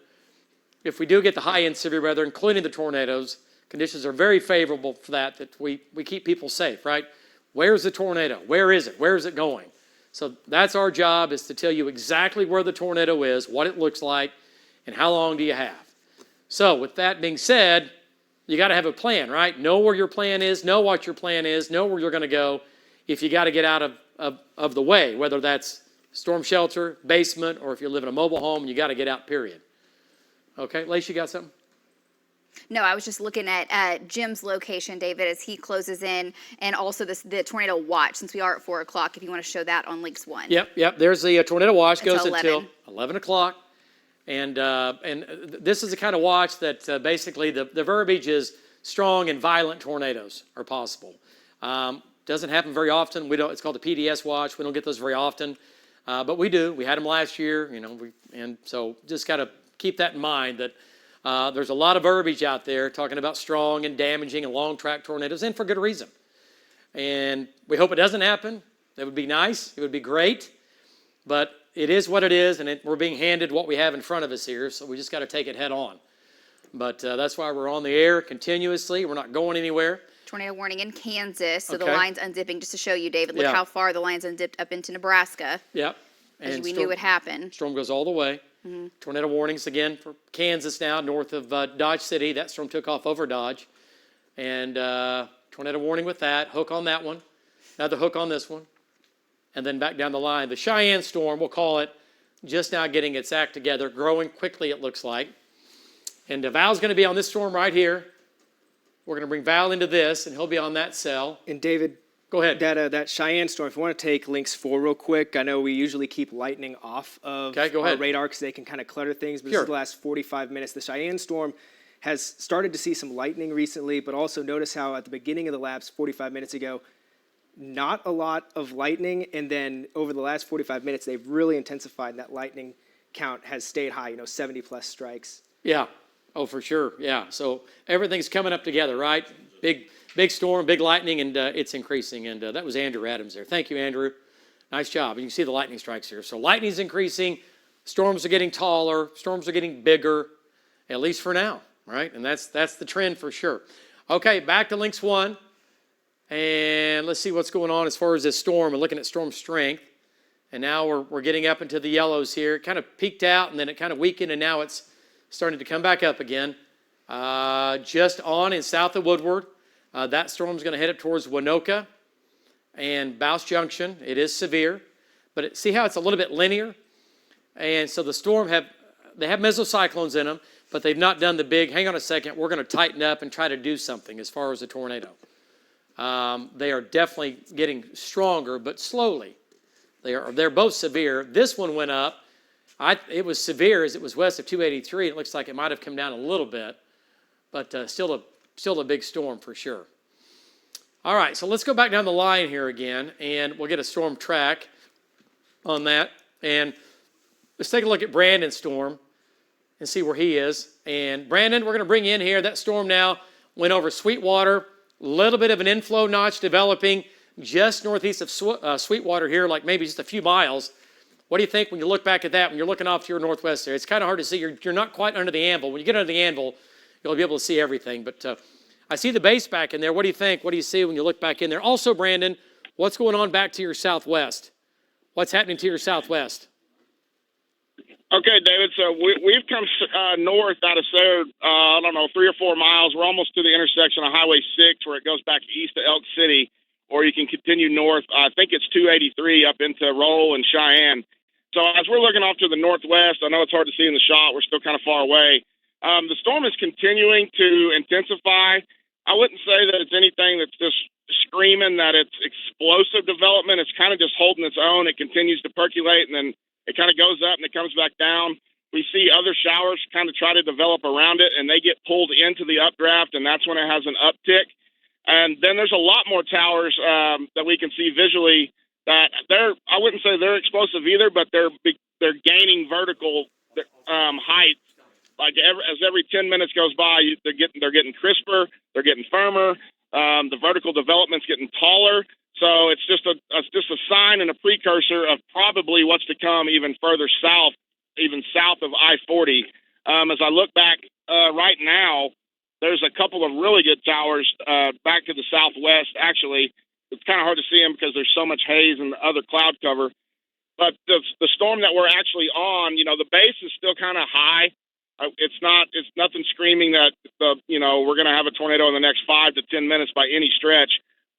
if we do get the high-end severe weather, including the tornadoes, conditions are very favorable for that we keep people safe, right? Where's the tornado? Where is it? Where is it going? So that's our job, is to tell you exactly where the tornado is, what it looks like, and how long do you have. So with that being said, you got to have a plan, right? Know where your plan is, know what your plan is, know where you're going to go if you got to get out of the way, whether that's storm shelter, basement, or if you live in a mobile home, you got to get out, period. Okay, Lace, you got something? No, I was just looking at Jim's location, David, as he closes in, and also the tornado watch, since we are at 4 o'clock, if you want to show that on links 1. Yep. There's the tornado watch, goes Until until 11 o'clock. And this is the kind of watch that basically the verbiage is strong and violent tornadoes are possible. Doesn't happen very often. It's called the PDS watch. We don't get those very often, but we do. We had them last year, and so just got to keep that in mind that there's a lot of verbiage out there talking about strong and damaging and long track tornadoes, and for good reason. And we hope it doesn't happen. That would be nice. It would be great, but it is what it is, and we're being handed what we have in front of us here, so we just got to take it head on. But that's why we're on the air continuously. We're not going anywhere. Tornado warning in Kansas, so the Okay. line's undipping. Just to show you, David, look Yeah. how far the line's undipped up into Nebraska, Yep. as we knew would happen. Storm goes all the way. Tornado warnings again for Kansas now, north of Dodge City. That storm took off over Dodge. And tornado warning with that. Hook on that one. Another hook on this one. And then back down the line. The Cheyenne storm, we'll call it, just now getting its act together, growing quickly, it looks like. And Val's going to be on this storm right here. We're going to bring Val into this, and he'll be on that cell. And David, Go ahead. that Cheyenne storm, if you want to take links 4 real quick, I know we usually keep lightning off of Okay, go our ahead. radar because they can kind of clutter things, but Sure. this is the last 45 minutes. The Cheyenne storm has started to see some lightning recently, but also notice how at the beginning of the lapse 45 minutes ago, not a lot of lightning, and then over the last 45 minutes, they've really intensified, and that lightning count has stayed high, 70-plus strikes. Yeah. Oh, for sure. Yeah. So everything's coming up together, right? Big storm, big lightning, and it's increasing. And that was Andrew Adams there. Thank you, Andrew. Nice job. You can see the lightning strikes here. So lightning's increasing. Storms are getting taller. Storms are getting bigger, at least for now, right? And that's the trend for sure. Okay, back to links 1. And let's see what's going on as far as this storm and looking at storm strength. And now we're getting up into the yellows here. It kind of peaked out, and then it kind of weakened, and now it's starting to come back up again. Just on in south of Woodward. That storm's going to head up towards Winoka and Bouse Junction. It is severe, but see how it's a little bit linear? And so the storm they have mesocyclones in them, but they've not done the big, hang on a second, we're going to tighten up and try to do something as far as the tornado. They are definitely getting stronger, but slowly. They're both severe. This one went up. It was severe as it was west of 283. It looks like it might have come down a little bit, but still a big storm for sure. All right, so let's go back down the line here again, and we'll get a storm track on that. And let's take a look at Brandon's storm and see where he is. And Brandon, we're going to bring you in here. That storm now went over Sweetwater. A little bit of an inflow notch developing just northeast of Sweetwater here, like maybe just a few miles. What do you think when you look back at that, when you're looking off to your northwest there? It's kind of hard to see. You're not quite under the anvil. When you get under the anvil, you'll be able to see everything. But I see the base back in there. What do you think? What do you see when you look back in there? Also, Brandon, what's going on back to your southwest? What's happening to your southwest? Okay, David, so we've come north out of Sayre, 3 or 4 miles. We're almost to the intersection of Highway 6 where it goes back east to Elk City, or you can continue north. I think it's 283 up into Roll and Cheyenne. So as we're looking off to the northwest, I know it's hard to see in the shot. We're still kind of far away. The storm is continuing to intensify. I wouldn't say that it's anything that's just screaming that it's explosive development. It's kind of just holding its own. It continues to percolate, and then it kind of goes up and it comes back down. We see other showers kind of try to develop around it, and they get pulled into the updraft, and that's when it has an uptick. And then there's a lot more towers that we can see visually that I wouldn't say they're explosive either, but they're gaining vertical height. Like as every 10 minutes goes by, they're getting crisper, they're getting firmer. The vertical development's getting taller. So it's just a sign and a precursor of probably what's to come even further south, even south of I-40. As I look back right now, there's a couple of really good towers back to the southwest. Actually, it's kind of hard to see them because there's so much haze and other cloud cover. But the storm that we're actually on, the base is still kind of high. It's nothing screaming that we're going to have a tornado in the next 5 to 10 minutes by any stretch.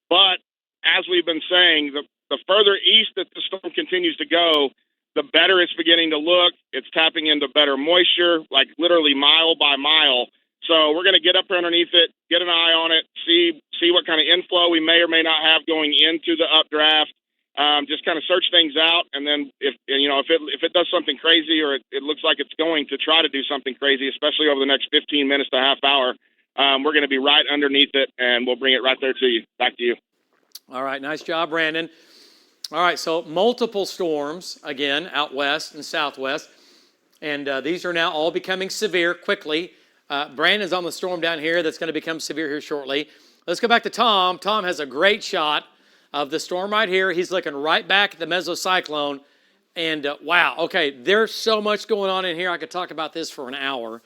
But as we've been saying, the further east that the storm continues to go, the better it's beginning to look. It's tapping into better moisture, like literally mile by mile. So we're going to get up underneath it, get an eye on it, see what kind of inflow we may or may not have going into the updraft. Just kind of search things out, and then if it does something crazy or it looks like it's going to try to do something crazy, especially over the next 15 minutes to a half hour, we're going to be right underneath it, and we'll bring it right there to you. Back to you. All right, nice job, Brandon. All right, so multiple storms, again, out west and southwest, and these are now all becoming severe quickly. Brandon's on the storm down here that's going to become severe here shortly. Let's go back to Tom. Tom has a great shot of the storm right here. He's looking right back at the mesocyclone, and wow, okay, there's so much going on in here. I could talk about this for an hour.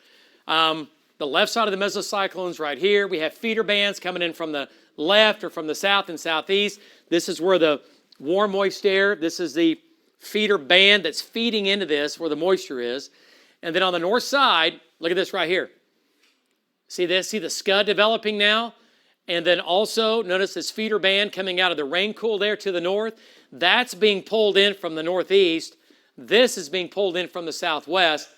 The left side of the mesocyclone's right here. We have feeder bands coming in from the left or from the south and southeast. This is where the warm, moist air, this is the feeder band that's feeding into this, where the moisture is. And then on the north side, look at this right here. See this? See the scud developing now? And then also, notice this feeder band coming out of the rain cool there to the north. That's being pulled in from the northeast. This is being pulled in from the southwest.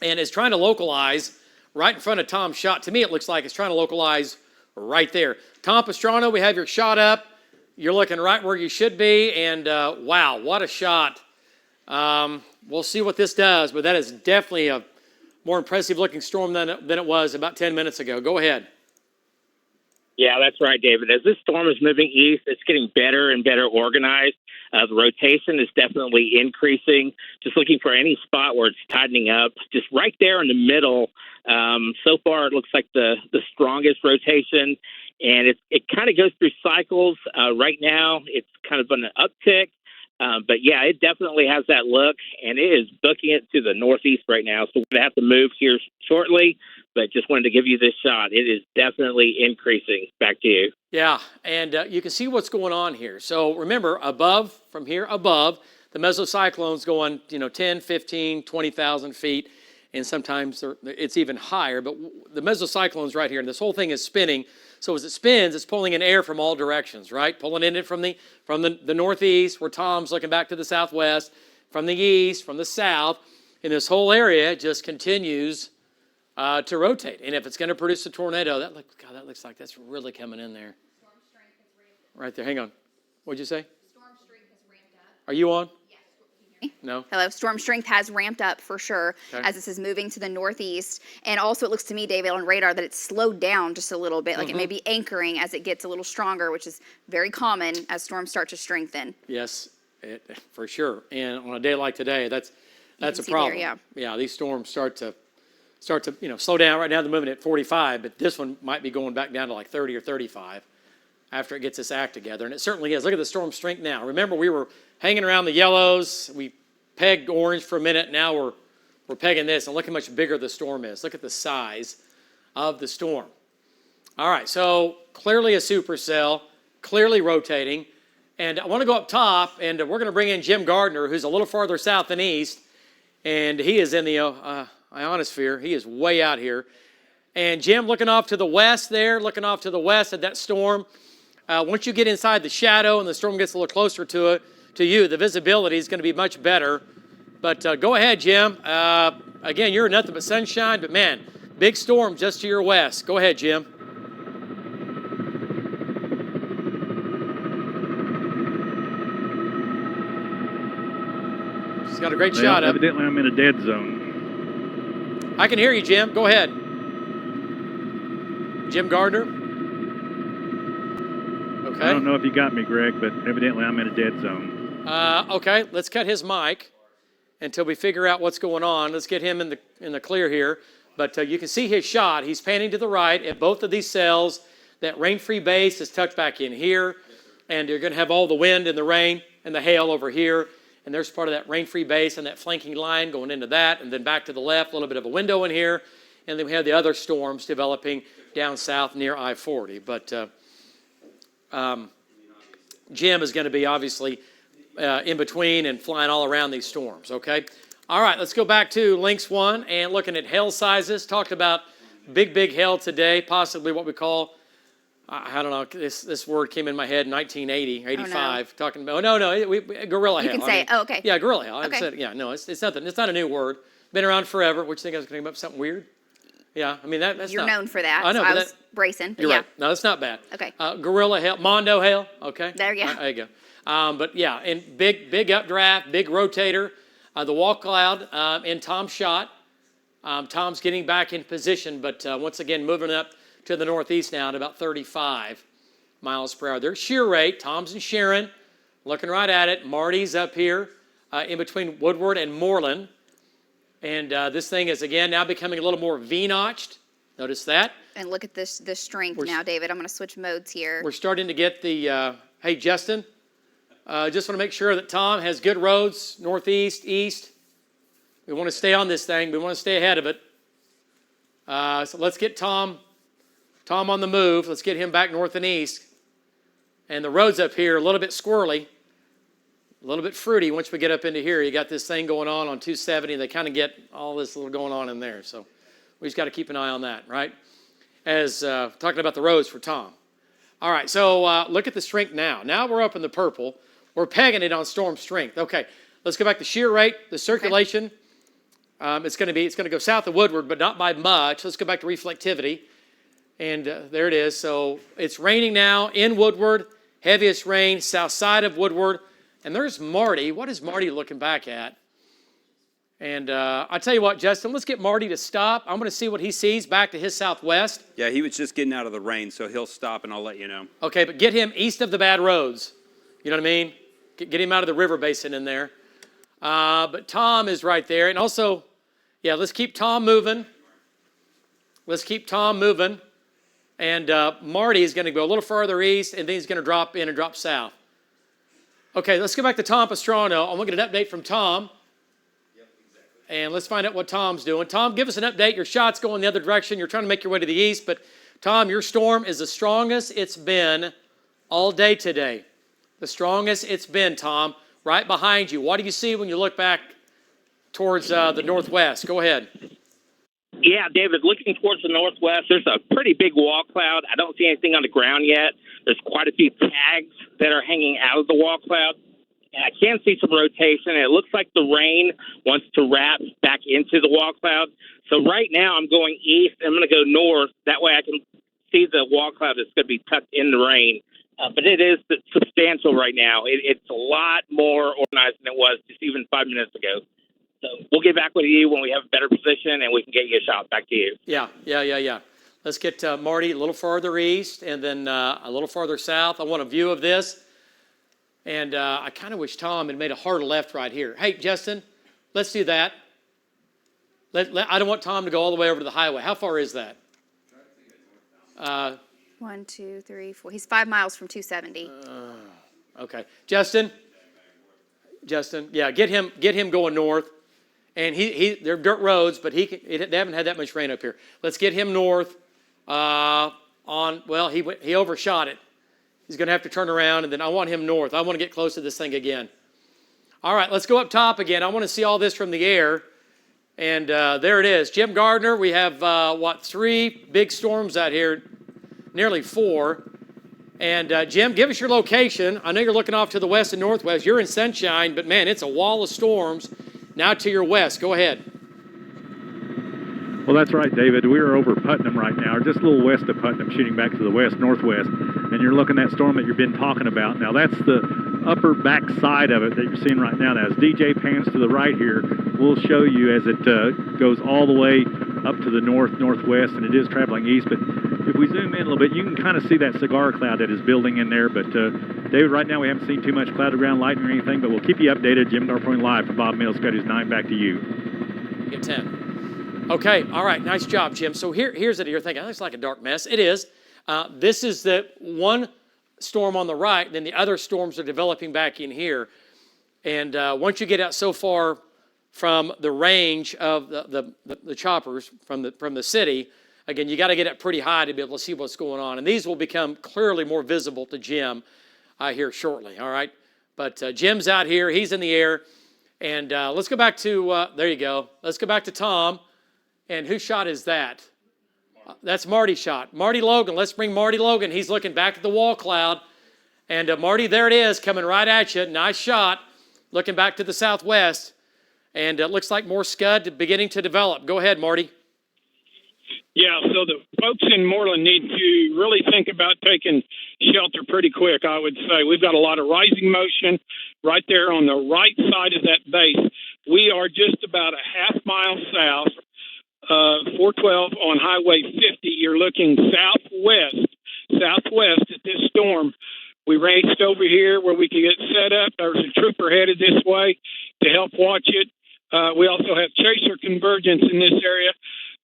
And it's trying to localize right in front of Tom's shot. To me, it looks like it's trying to localize right there. Tom Pastrana, we have your shot up. You're looking right where you should be. And wow, what a shot. We'll see what this does, but that is definitely a more impressive looking storm than it was about 10 minutes ago. Go ahead. Yeah, that's right, David. As this storm is moving east, it's getting better and better organized. The rotation is definitely increasing. Just looking for any spot where it's tightening up. Just right there in the middle. So far, it looks like the strongest rotation, and it kind of goes through cycles. Right now, it's kind of an uptick. But yeah, it definitely has that look, and it is booking it to the northeast right now. So we're going to have to move here shortly, but just wanted to give you this shot. It is definitely increasing. Back to you. Yeah, and you can see what's going on here. So remember, from here above, the mesocyclone's going, 10, 15, 20,000 feet, and sometimes it's even higher. But the mesocyclone's right here, and this whole thing is spinning. So as it spins, it's pulling in air from all directions, right? Pulling in it from the northeast, where Tom's looking back to the southwest, from the east, from the south, and this whole area just continues to rotate. And if it's going to produce a tornado, that looks like that's really coming in there. right there. Hang on. What'd you say? Storm strength has ramped up. Are you on? Yes. No? Hello. Storm strength has ramped up for sure Okay. as this is moving to the northeast. And also, it looks to me, David, on radar that it's slowed down just a little bit. Like it may be anchoring as it gets a little stronger, which is very common as storms start to strengthen. Yes, for sure. And on a day like today, that's a see there, problem. Yeah, these storms start to slow down. Right now they're moving at 45, but this one might be going back down to like 30 or 35 after it gets its act together. And it certainly is. Look at the storm strength now. Remember, we were hanging around the yellows. We pegged orange for a minute. Now we're pegging this, and look how much bigger the storm is. Look at the size of the storm. All right, so clearly a supercell, clearly rotating. And I want to go up top, and we're going to bring in Jim Gardner, who's a little farther south than east, and he is in the ionosphere. He is way out here. And Jim, looking off to the west there, looking off to the west at that storm. Once you get inside the shadow and the storm gets a little closer to you, the visibility is going to be much better. But go ahead, Jim. Again, you're nothing but sunshine, but man, big storm just to your west. Go ahead, Jim. He's got a great shot up. Evidently, I'm in a dead zone. I can hear you, Jim. Go ahead. Jim Gardner. Okay. I don't know if you got me, Greg, but evidently I'm in a dead zone. Okay, let's cut his mic until we figure out what's going on. Let's get him in the clear here. But you can see his shot. He's panning to the right at both of these cells. That rain-free base is tucked back in here. And you're going to have all the wind and the rain and the hail over here. And there's part of that rain-free base and that flanking line going into that. And then back to the left, a little bit of a window in here. And then we have the other storms developing down south near I-40. But Jim is going to be obviously in between and flying all around these storms, okay? All right, let's go back to Lynx 1 and looking at hail sizes. Talked about big hail today, possibly what we call, I don't know, this word came in my head, 1980, 85, talking about, gorilla hail. You can say, okay. Yeah, gorilla hail. Okay. I said, yeah, no, it's nothing. It's not a new word. Been around forever. What you think I was going to come up with something weird? Yeah, I mean, that's You're not, known for that. I know, so I but was bracing. But you're yeah. right. No, that's not bad. Okay. Gorilla hail, Mondo hail, okay? There you go. There you go. But yeah, and big updraft, big rotator. The wall cloud in Tom's shot. Tom's getting back in position, but once again, moving up to the northeast now at about 35 miles per hour. There's shear rate. Tom's and Sharon looking right at it. Marty's up here in between Woodward and Moreland. And this thing is, again, now becoming a little more V-notched. Notice that. And look at this strength now, David. I'm going to switch modes here. We're starting to get the, hey, Justin, just want to make sure that Tom has good roads, northeast, east. We want to stay on this thing. We want to stay ahead of it. So let's get Tom on the move. Let's get him back north and east. And the roads up here, a little bit squirrely, a little bit fruity once we get up into here. You got this thing going on 270. They kind of get all this little going on in there. So we just got to keep an eye on that, right? As talking about the roads for Tom. All right, so look at the strength now. Now we're up in the purple. We're pegging it on storm strength. Okay, let's go back to shear rate, the circulation. Okay. It's going to go south of Woodward, but not by much. Let's go back to reflectivity. And there it is. So it's raining now in Woodward. Heaviest rain south side of Woodward. And there's Marty. What is Marty looking back at? And I tell you what, Justin, let's get Marty to stop. I'm going to see what he sees back to his southwest. Yeah, he was just getting out of the rain, so he'll stop and I'll let you know. Okay, but get him east of the bad roads. You know what I mean? Get him out of the river basin in there. But Tom is right there. And also, yeah, let's keep Tom moving. Let's keep Tom moving. And Marty is going to go a little further east, and then he's going to drop in and drop south. Okay, let's go back to Tom Pastrano. I'm going to get an update from Tom. And let's find out what Tom's doing. Tom, give us an update. Your shot's going the other direction. You're trying to make your way to the east. But, Tom, your storm is the strongest it's been all day today. The strongest it's been, Tom, right behind you. What do you see when you look back towards the northwest? Go ahead. Yeah, David, looking towards the northwest, there's a pretty big wall cloud. I don't see anything on the ground yet. There's quite a few tags that are hanging out of the wall cloud. And I can see some rotation. It looks like the rain wants to wrap back into the wall cloud. So right now I'm going east. I'm going to go north. That way I can see the wall cloud that's going to be tucked in the rain but it is substantial right now. It's a lot more organized than it was just even 5 minutes ago. So we'll get back with you when we have a better position and we can get you a shot. Back to you. Yeah. Let's get Marty a little farther east and then a little farther south. I want a view of this. And I kind of wish Tom had made a harder left right here. Hey, Justin, let's do that. I don't want Tom to go all the way over to the highway. How far is that? 1, 2, 3, 4. He's 5 miles from 270. Okay. Justin, yeah, get him going north. And they're dirt roads, but they haven't had that much rain up here. Let's get him north he overshot it. He's going to have to turn around, and then I want him north. I want to get close to this thing again. All right, let's go up top again. I want to see all this from the air. And there it is. Jim Gardner, we have, 3 big storms out here, nearly 4. And Jim, give us your location. I know you're looking off to the west and northwest. You're in sunshine, but, man, it's a wall of storms now to your west. Go ahead. Well, that's right, David. We are over Putnam right now, or just a little west of Putnam, shooting back to the west, northwest. And you're looking at that storm that you've been talking about. Now, that's the upper back side of it that you're seeing right now. Now, as DJ pans to the right here, we'll show you as it goes all the way up to the northwest, and it is traveling east. But if we zoom in a little bit, you can kind of see that cigar cloud that is building in there. But, David, right now we haven't seen too much cloud ground lightning or anything, but we'll keep you updated. Jim Garfone live for Bob Mills, Scotty's 9. Back to you. Get 10. Okay, all right, nice job, Jim. So here's it. You're thinking, oh, it's like a dark mess. It is. This is the one storm on the right, then the other storms are developing back in here. And once you get out so far from the range of the choppers from the city, again, you got to get up pretty high to be able to see what's going on. And these will become clearly more visible to Jim here shortly, all right? But Jim's out here. He's in the air. And let's go back to, there you go. Let's go back to Tom. And whose shot is that? That's Marty's shot. Marty Logan. Let's bring Marty Logan. He's looking back at the wall cloud. And Marty, there it is, coming right at you. Nice shot. Looking back to the southwest. And it looks like more scud beginning to develop. Go ahead, Marty. Yeah, so the folks in Moreland need to really think about taking shelter pretty quick, I would say. We've got a lot of rising motion right there on the right side of that base. We are just about a half mile south of 412 on Highway 50. You're looking southwest at this storm. We raced over here where we could get set up. There was a trooper headed this way to help watch it. We also have chaser convergence in this area.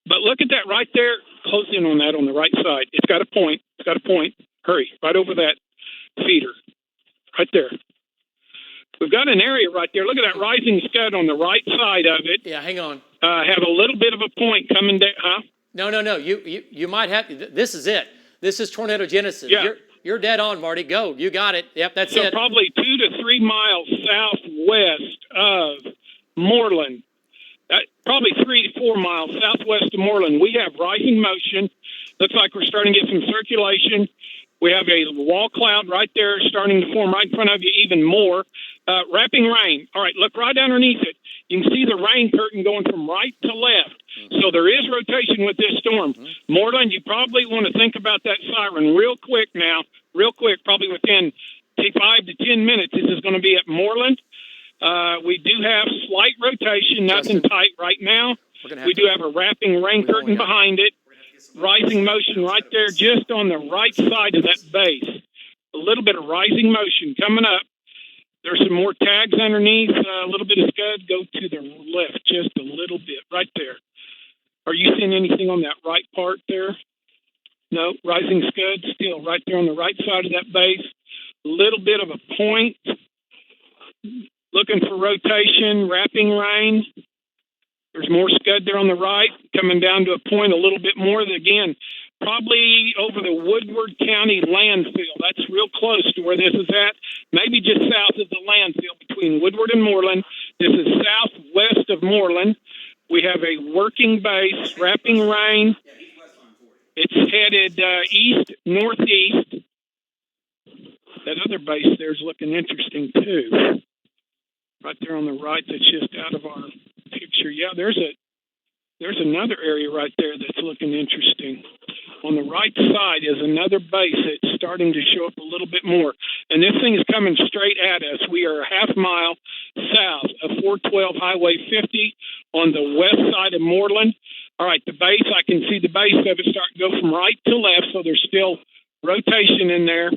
But look at that right there. Close in on that on the right side. It's got a point. Hurry, right over that feeder. Right there. We've got an area right there. Look at that rising scud on the right side of it. Yeah, hang on. Have a little bit of a point coming down, huh? No. You might have, this is it. This is tornado genesis. Yeah. You're dead on, Marty. Go. You got it. Yep, that's so it. So probably 2 to 3 miles southwest of Moreland. Probably 3 to 4 miles southwest of Moreland. We have rising motion. Looks like we're starting to get some circulation. We have a wall cloud right there starting to form right in front of you even more. Wrapping rain. All right, look right underneath it. You can see the rain curtain going from right to left. So there is rotation with this storm. Moreland, you probably want to think about that siren real quick now. Real quick, probably within 5 to 10 minutes. This is going to be at Moreland. We do have slight rotation, nothing tight right now. We do have a wrapping rain curtain behind it. Rising motion right there just on the right side of that base. A little bit of rising motion coming up. There's some more tags underneath, a little bit of scud. Go to the left just a little bit right there. Are you seeing anything on that right part there? No, rising scud still right there on the right side of that base. A little bit of a point. Looking for rotation, wrapping rain. There's more scud there on the right, coming down to a point a little bit more. Again, probably over the Woodward County landfill. That's real close to where this is at. Maybe just south of the landfill between Woodward and Moreland. This is southwest of Moreland. We have a working base, wrapping rain. It's headed east-northeast. That other base there is looking interesting, too. Right there on the right, that's just out of our picture. Yeah, there's another area right there that's looking interesting On the right side is another base that's starting to show up a little bit more. And this thing is coming straight at us. We are a half mile south of 412 Highway 50 on the west side of Moreland. All right, the base, I can see the base of it start to go from right to left, so there's still rotation in there.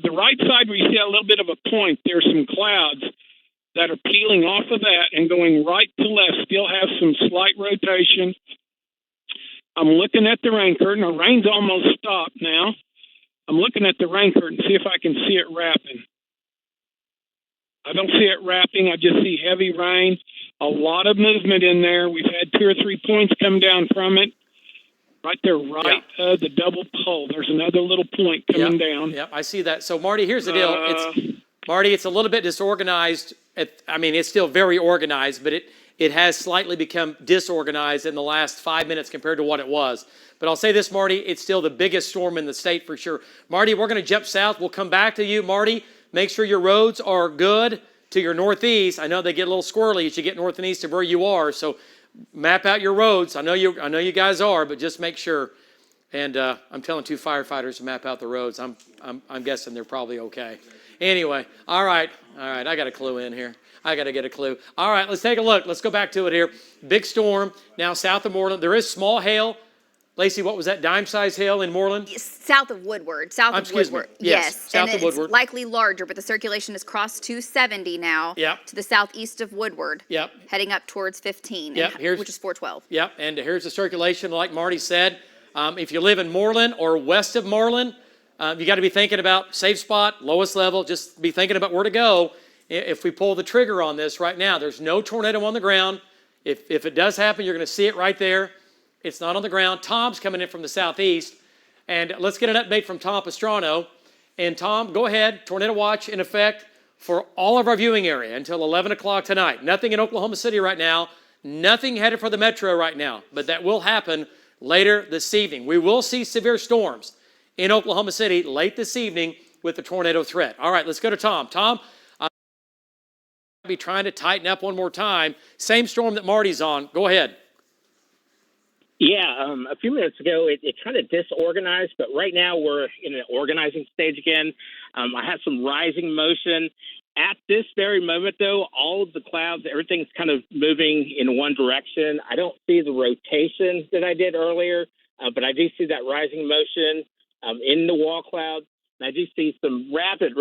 The right side, we see a little bit of a point. There's some clouds that are peeling off of that and going right to left, still have some slight rotation. I'm looking at the rain curtain. The rain's almost stopped now. I'm looking at the rain curtain to see if I can see it wrapping. I don't see it wrapping. I just see heavy rain. A lot of movement in there. We've had 2 or 3 points come down from it. Right there, the double pole. There's another little point coming down. Yeah, I see that. So, Marty, here's the deal. It's a little bit disorganized. It's still very organized, but it has slightly become disorganized in the last 5 minutes compared to what it was. But I'll say this, Marty, it's still the biggest storm in the state for sure. Marty, we're going to jump south. We'll come back to you. Marty, make sure your roads are good to your northeast. I know they get a little squirrely as you get north and east of where you are, so map out your roads. I know you guys are, but just make sure. And I'm telling 2 firefighters to map out the roads. I'm guessing they're probably okay. Anyway, all right. I got a clue in here. I got to get a clue. All right, let's take a look. Let's go back to it here. Big storm now south of Moreland. There is small hail. Lacey, what was that dime-sized hail in Moreland? South of Woodward. Excuse me. Yes, south of Woodward. It's likely larger, but the circulation has crossed 270 now to the southeast of Woodward. Heading up towards 15, which is 412. And here's the circulation, like Marty said. If you live in Moreland or west of Moreland, you got to be thinking about safe spot, lowest level. Just be thinking about where to go. If we pull the trigger on this right now, there's no tornado on the ground. If it does happen, you're going to see it right there. It's not on the ground. Tom's coming in from the southeast. And let's get an update from Tom Pastrano. And Tom, go ahead. Tornado watch in effect for all of our viewing area until 11 o'clock tonight. Nothing in Oklahoma City right now. Nothing headed for the metro right now. But that will happen later this evening. We will see severe storms in Oklahoma City late this evening with the tornado threat. All right, let's go to Tom. Tom, I'll be trying to tighten up one more time. Same storm that Marty's on. Go ahead. Yeah, a few minutes ago, it kind of disorganized, but right now we're in an organizing stage again. I have some rising motion. At this very moment, though, all of the clouds, everything's kind of moving in one direction. I don't see the rotation that I did earlier, but I do see that rising motion in the wall clouds. And I do see some rapid,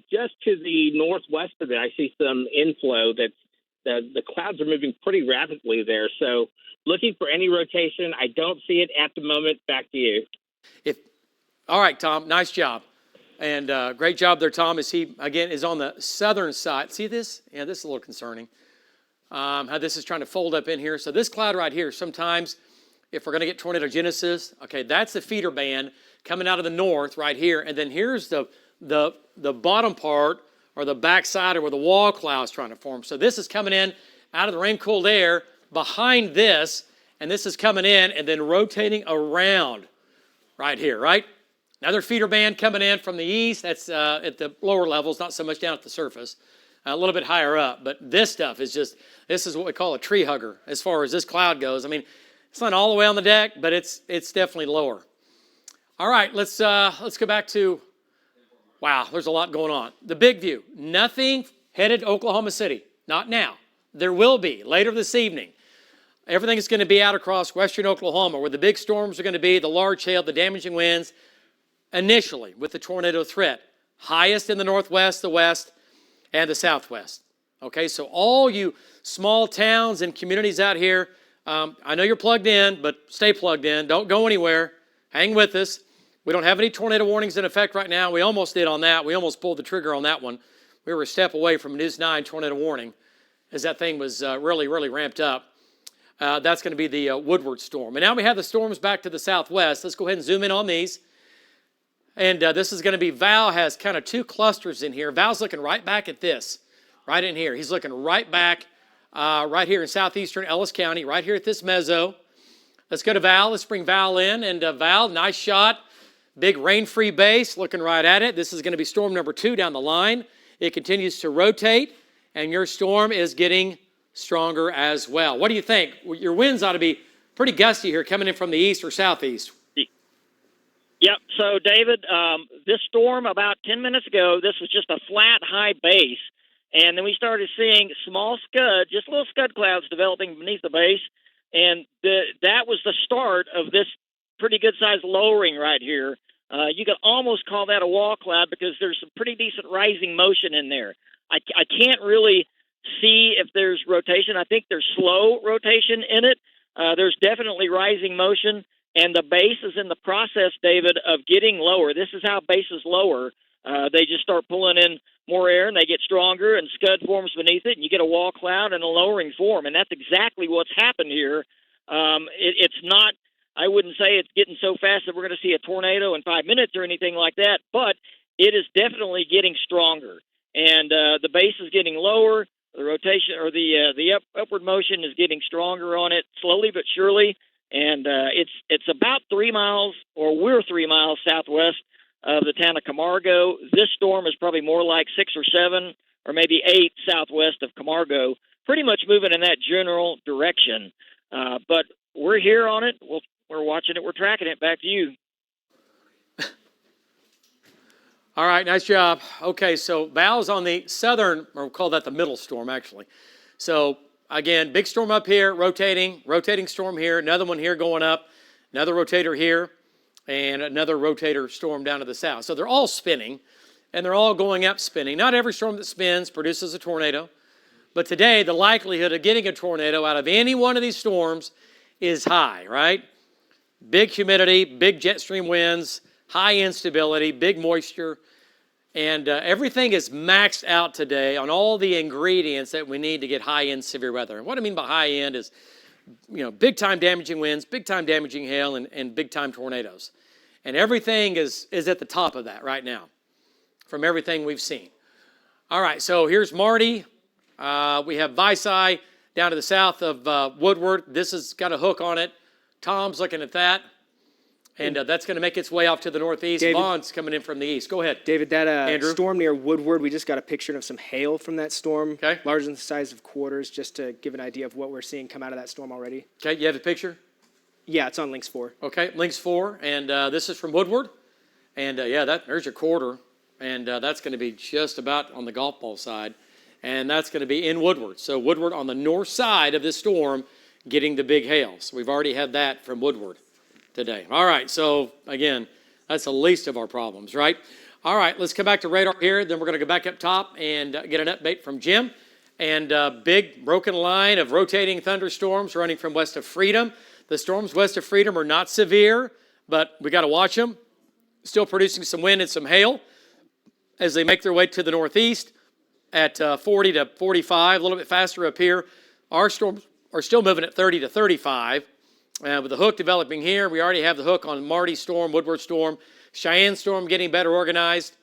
just to the northwest of it, I see some inflow that's the clouds are moving pretty rapidly there. So looking for any rotation. I don't see it at the moment. Back to you. All right, Tom, nice job. And great job there, Tom, as he, again, is on the southern side. See this? Yeah, this is a little concerning. How this is trying to fold up in here. So this cloud right here, sometimes if we're going to get tornado genesis, okay, that's the feeder band coming out of the north right here. And then here's the bottom part or the backside or where the wall cloud is trying to form. So this is coming in out of the rain-cooled air behind this, and this is coming in and then rotating around right here, right? Another feeder band coming in from the east. That's at the lower levels, not so much down at the surface, a little bit higher up. But this stuff is this is what we call a tree hugger as far as this cloud goes. I mean, it's not all the way on the deck, but it's definitely lower. All right, let's go back to, wow, there's a lot going on. The big view, nothing headed to Oklahoma City, not now. There will be later this evening. Everything is going to be out across western Oklahoma where the big storms are going to be, the large hail, the damaging winds, initially with the tornado threat. Highest in the northwest, the west, and the southwest. Okay, so all you small towns and communities out here, I know you're plugged in, but stay plugged in. Don't go anywhere. Hang with us. We don't have any tornado warnings in effect right now. We almost did on that. We almost pulled the trigger on that one. We were a step away from a News 9 tornado warning as that thing was really, really ramped up. That's going to be the Woodward storm. And now we have the storms back to the southwest. Let's go ahead and zoom in on these. And this is going to be, Val has kind of two clusters in here. Val's looking right back at this, right in here. He's looking right back right here in southeastern Ellis County, right here at this mezzo. Let's go to Val. Let's bring Val in. And Val, nice shot. Big rain-free base, looking right at it. This is going to be storm number 2 down the line. It continues to rotate, and your storm is getting stronger as well. What do you think? Your winds ought to be pretty gusty here coming in from the east or southeast. Yep. So, David, this storm about 10 minutes ago, this was just a flat, high base. And then we started seeing small scud, just little scud clouds developing beneath the base. And that was the start of this pretty good-sized lowering right here. You could almost call that a wall cloud because there's some pretty decent rising motion in there. I can't really see if there's rotation. I think there's slow rotation in it. There's definitely rising motion. And the base is in the process, David, of getting lower. This is how bases lower. They just start pulling in more air, and they get stronger, and scud forms beneath it, and you get a wall cloud and a lowering form. And that's exactly what's happened here. It's not, I wouldn't say it's getting so fast that we're going to see a tornado in 5 minutes or anything like that, but it is definitely getting stronger. And the base is getting lower. The rotation or the upward motion is getting stronger on it, slowly but surely. And it's about 3 miles, or we're 3 miles southwest of the town of Camargo. This storm is probably more like 6 or 7 or maybe 8 southwest of Camargo, pretty much moving in that general direction. But we're here on it. We're watching it. We're tracking it. Back to you. All right, nice job. Okay, so Val's on the southern, or we'll call that the middle storm, actually. So, again, big storm up here, rotating storm here, another one here going up, another rotator here, and another rotator storm down to the south. So they're all spinning, and they're all going up spinning. Not every storm that spins produces a tornado, but today the likelihood of getting a tornado out of any one of these storms is high, right? Big humidity, big jet stream winds, high instability, big moisture, and everything is maxed out today on all the ingredients that we need to get high-end severe weather. And what I mean by high-end is, big-time damaging winds, big-time damaging hail, and big-time tornadoes. And everything is at the top of that right now from everything we've seen. All right, so here's Marty. We have Visay down to the south of Woodward. This has got a hook on it. Tom's looking at that. And that's going to make its way off to the northeast. David, Vaughn's coming in from the east. Go ahead. David, that Andrew? storm near Woodward, we just got a picture of some hail from that storm. Okay. Larger than the size of quarters, just to give an idea of what we're seeing come out of that storm already. Okay, you have the picture? Yeah, it's on Links 4. Okay, Links 4. And this is from Woodward. And there's your quarter. And that's going to be just about on the golf ball side. And that's going to be in Woodward. So Woodward on the north side of this storm getting the big hail. So we've already had that from Woodward today. All right, so again, that's the least of our problems, right? All right, let's come back to radar here. Then we're going to go back up top and get an update from Jim. And big broken line of rotating thunderstorms running from west of Freedom. The storms west of Freedom are not severe, but we got to watch them. Still producing some wind and some hail as they make their way to the northeast at 40 to 45, a little bit faster up here. Our storms are still moving at 30 to 35. With the hook developing here, we already have the hook on Marty storm, Woodward storm, Cheyenne storm getting better organized.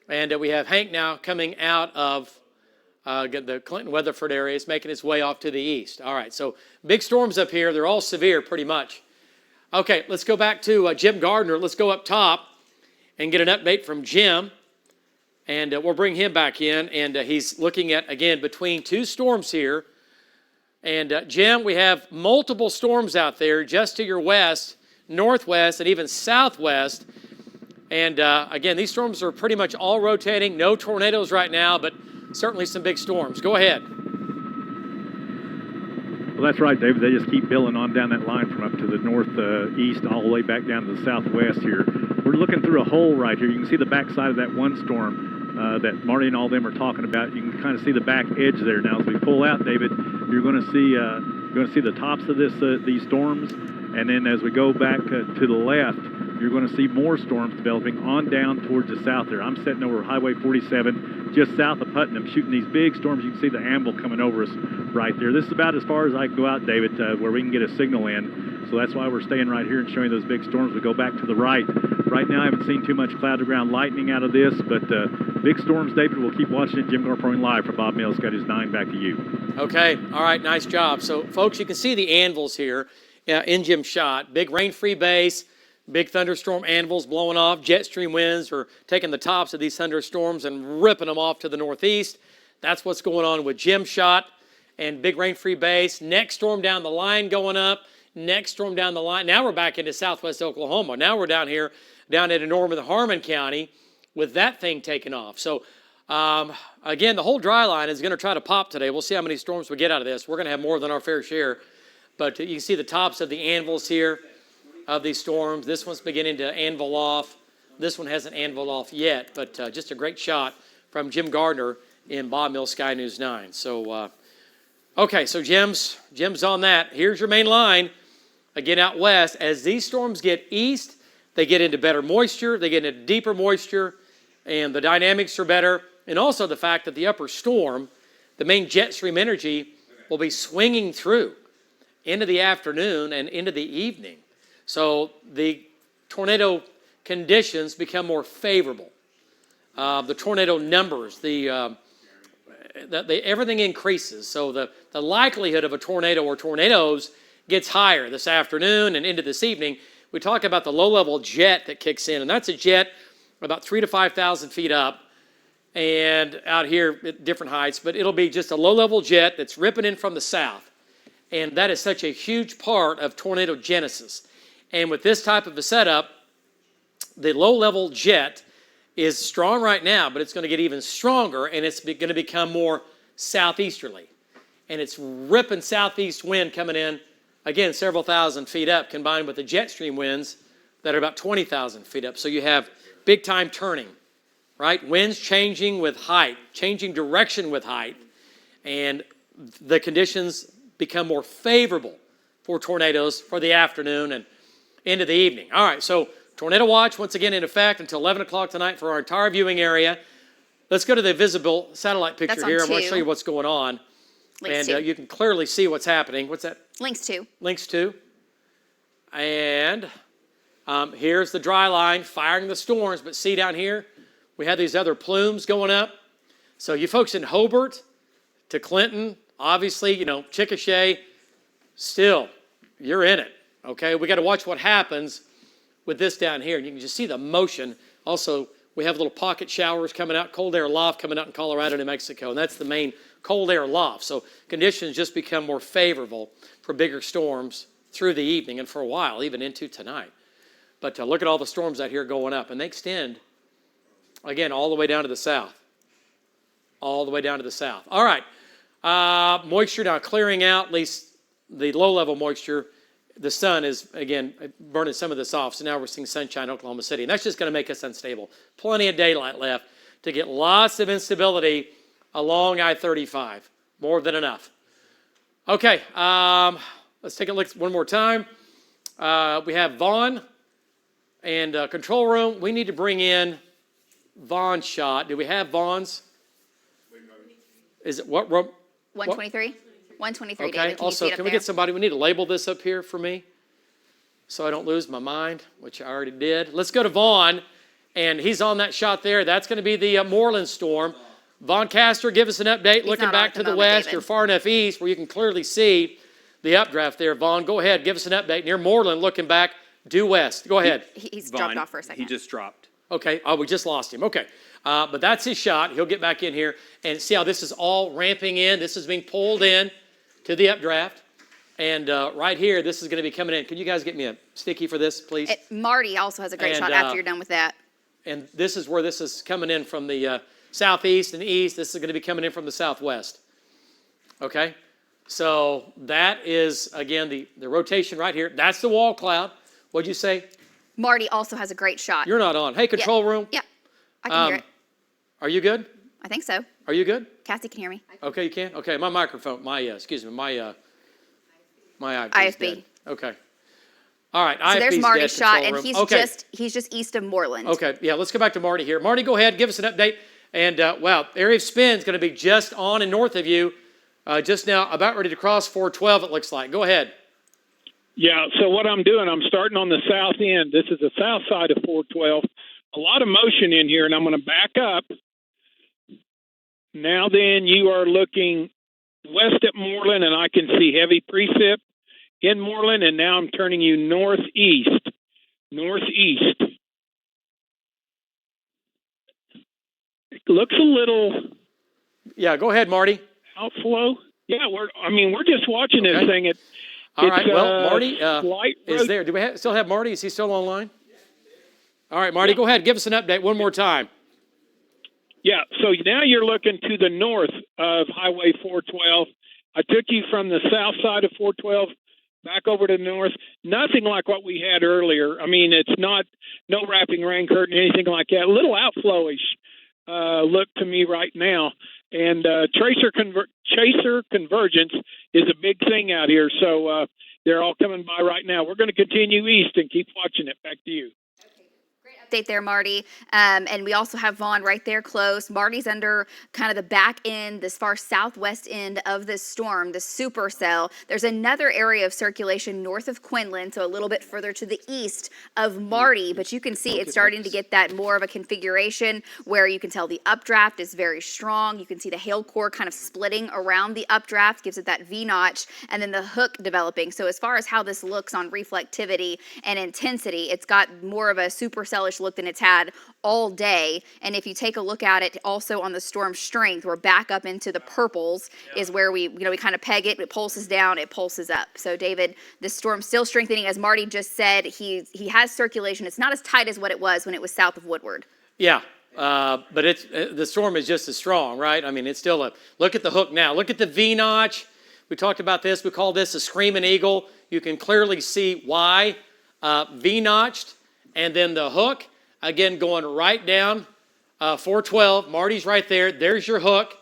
And we have Hank now coming out of the Clinton-Weatherford areas, making his way off to the east. All right, so big storms up here. They're all severe pretty much. Okay, let's go back to Jim Gardner. Let's go up top and get an update from Jim. And we'll bring him back in. And he's looking at, again, between two storms here. And Jim, we have multiple storms out there just to your west, northwest, and even southwest. And again, these storms are pretty much all rotating. No tornadoes right now, but certainly some big storms. Go ahead. Well, that's right, David. They just keep building on down that line from up to the northeast all the way back down to the southwest here. We're looking through a hole right here. You can see the backside of that one storm that Marty and all them are talking about. You can kind of see the back edge there. Now, as we pull out, David, you're going to see the tops of these storms, and then as we go back to the left, you're going to see more storms developing on down towards the south there. I'm sitting over Highway 47, just south of Putnam, shooting these big storms. You can see the Anvil coming over us right there. This is about as far as I can go out, David, where we can get a signal in. So that's why we're staying right here and showing those big storms. We go back to the right. Right now, I haven't seen too much cloud-to-ground lightning out of this, but big storms, David. We'll keep watching it. Jim Garfone live for Bob Mills. Got his 9. Back to you. Okay. All right. Nice job. So, folks, you can see the anvils here in Jim's shot. Big rain-free base, big thunderstorm anvils blowing off. Jet stream winds are taking the tops of these thunderstorms and ripping them off to the northeast. That's what's going on with Jim's shot and big rain-free base. Next storm down the line going up. next storm down the line. Now we're back into southwest Oklahoma. Now we're down here, down into northern Harmon County with that thing taking off. So, again, the whole dry line is going to try to pop today. We'll see how many storms we get out of this. We're going to have more than our fair share. But you can see the tops of the anvils here of these storms. This one's beginning to anvil off. This one hasn't anviled off yet, but just a great shot from Jim Gardner in Bob Mills Sky News 9. So, okay, so Jim's on that. Here's your main line. Again, out west, as these storms get east, they get into better moisture, they get into deeper moisture, and the dynamics are better. And also the fact that the upper storm, the main jet stream energy, will be swinging through into the afternoon and into the evening. So the tornado conditions become more favorable. The tornado numbers, everything increases. So the likelihood of a tornado or tornadoes gets higher this afternoon and into this evening. We talk about the low-level jet that kicks in, and that's a jet about 3,000 to 5,000 feet up and out here at different heights, but it'll be just a low-level jet that's ripping in from the south. And that is such a huge part of tornado genesis. And with this type of a setup, the low-level jet is strong right now, but it's going to get even stronger, and it's going to become more southeasterly. And it's ripping southeast wind coming in, again, several thousand feet up, combined with the jet stream winds that are about 20,000 feet up. So you have big-time turning, right? Winds changing with height, changing direction with height, and the conditions become more favorable for tornadoes for the afternoon and into the evening. All right, so tornado watch, once again, in effect until 11 o'clock tonight for our entire viewing area. Let's go to the visible satellite picture here. I want to show you what's going on. Links and you can clearly see what's happening. What's that? Links 2. Links 2. And here's the dry line firing the storms. But see down here, we have these other plumes going up. So you folks in Hobart to Clinton, obviously, Chickasha, still, you're in it. Okay, we got to watch what happens with this down here. And you can just see the motion. Also, we have little pocket showers coming out, cold air loft coming out in Colorado, New Mexico. And that's the main cold air loft. So conditions just become more favorable for bigger storms through the evening and for a while, even into tonight. But look at all the storms out here going up. And they extend, again, all the way down to the south. All the way down to the south. All right. Moisture now clearing out, at least the low-level moisture. The sun is, again, burning some of this off. So now we're seeing sunshine in Oklahoma City. And that's just going to make us unstable. Plenty of daylight left to get lots of instability along I-35. More than enough. Okay, let's take a look one more time. We have Vaughn and control room. We need to bring in Vaughn's shot. Do we have Vaughn's? Is it what room? 123? 123, Okay, David. also, can we get somebody, we need to label this up here for me so I don't lose my mind, which I already did. Let's go to Vaughn, and he's on that shot there. That's going to be the Moreland storm. Vaughn Castor, give us an update. Looking back to the west, David. you're far enough east where you can clearly see the updraft there. Vaughn, go ahead, give us an update. Near Moreland, looking back, due west. Go ahead. He's dropped off for a second. He just dropped. Okay, we just lost him. Okay, but that's his shot. He'll get back in here and see how this is all ramping in. This is being pulled in to the updraft. And right here, this is going to be coming in. Can you guys get me a sticky for this, please? Marty also has a great shot after you're done with that. And this is where this is coming in from the southeast and east. This is going to be coming in from the southwest. Okay? So that is, again, the rotation right here. That's the wall cloud. What'd you say? Marty also has a great shot. You're not on. Hey, control room. Yeah, I can hear it. Are you good? I think so. Are you good? Cassie can hear me. Okay, you can? Okay, my microphone, my IFB is dead. Okay. All right, So there's IFB's Marty's dead, shot, control and room. he's just east of Moreland. Okay, yeah, let's go back to Marty here. Marty, go ahead, give us an update. And, wow, area of spin is going to be just on and north of you, just now, about ready to cross 412, it looks like. Go ahead. Yeah, so what I'm doing, I'm starting on the south end. This is the south side of 412. A lot of motion in here, and I'm going to back up. Now then, you are looking west at Moreland, and I can see heavy precip in Moreland, and now I'm turning you northeast. Northeast. It looks a little... Yeah, go ahead, Marty. Outflow. Yeah, we're just watching this thing. All right. Well, Marty slight is there. Do we still have Marty? Is he still online? All right, Marty, go ahead. Give us an update one more time. Yeah, so now you're looking to the north of Highway 412. I took you from the south side of 412 back over to the north. Nothing like what we had earlier. I mean, it's not no wrapping rain curtain, anything like that. A little outflowish look to me right now. And chaser convergence is a big thing out here. So they're all coming by right now. We're going to continue east and keep watching it. Back to you. Update there, Marty. And we also have Vaughn right there close. Marty's under kind of the back end, this far southwest end of this storm, the supercell. There's another area of circulation north of Quinlan, so a little bit further to the east of Marty, but you can see it's starting to get that more of a configuration where you can tell the updraft is very strong. You can see the hail core kind of splitting around the updraft, gives it that V notch, and then the hook developing. So as far as how this looks on reflectivity and intensity, it's got more of a supercellish look than it's had all day. And if you take a look at it also on the storm strength, we're back up into the purples is where we kind of peg it. It pulses down, it pulses up. So David, this storm's still strengthening. As Marty just said, he has circulation. It's not as tight as what it was when it was south of Woodward. Yeah, but the storm is just as strong, right? I mean, it's still look at the hook now. Look at the V notch. We talked about this. We call this a screaming eagle. You can clearly see why V notched. And then the hook, again, going right down 412. Marty's right there. There's your hook.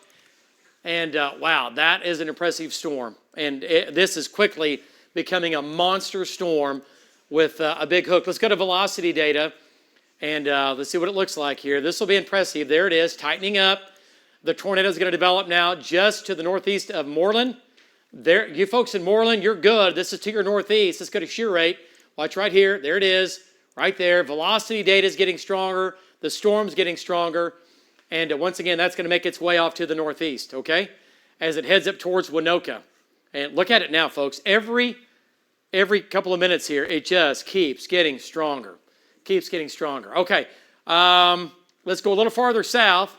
And wow, that is an impressive storm. And this is quickly becoming a monster storm with a big hook. Let's go to velocity data. And let's see what it looks like here. This will be impressive. There it is, tightening up. The tornado is going to develop now just to the northeast of Moreland. There, you folks in Moreland, you're good. This is to your northeast. Let's go to shear rate. Watch right here. There it is. Right there, velocity data is getting stronger, the storm's getting stronger, and once again, that's going to make its way off to the northeast, okay, as it heads up towards Winoka. And look at it now, folks. Every couple of minutes here, it just keeps getting stronger, Okay, let's go a little farther south,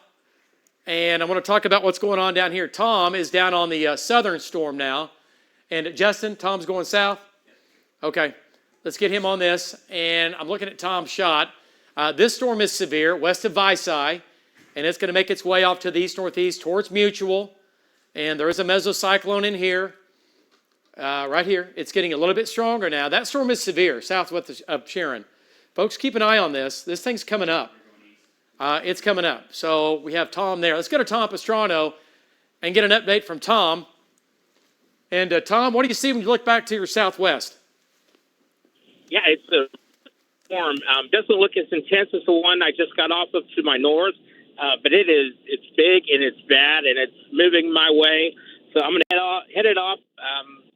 and I want to talk about what's going on down here. Tom is down on the southern storm now, and Justin, Tom's going south? Okay. Let's get him on this, and I'm looking at Tom's shot. This storm is severe, west of Visay, and it's going to make its way off to the east-northeast towards Mutual, and there is a mesocyclone in here, right here. It's getting a little bit stronger now. That storm is severe, southwest of Sharon. Folks, keep an eye on this. This thing's coming up. It's coming up. So we have Tom there. Let's go to Tom Pastrano and get an update from Tom. And Tom, what do you see when you look back to your southwest? Yeah, it's a storm. Doesn't look as intense as the one I just got off of to my north, but it's big and it's bad and it's moving my way. So I'm going to head it off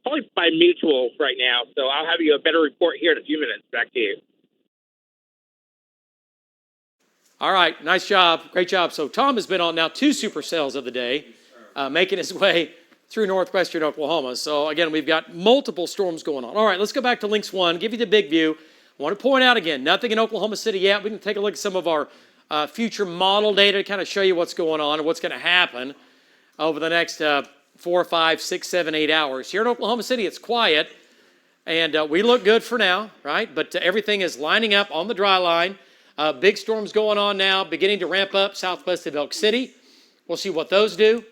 probably by Mutual right now. So I'll have you a better report here in a few minutes. Back to you. All right, nice job. Great job. So Tom has been on now 2 supercells of the day, making his way through northwestern Oklahoma. So again, we've got multiple storms going on. All right, let's go back to Lynx 1, give you the big view. I want to point out again, nothing in Oklahoma City yet. We can take a look at some of our future model data to kind of show you what's going on and what's going to happen over the next 4, 5, 6, 7, 8 hours. Here in Oklahoma City, it's quiet, and we look good for now, right? But everything is lining up on the dry line. Big storms going on now, beginning to ramp up southwest of Elk City. We'll see what those do.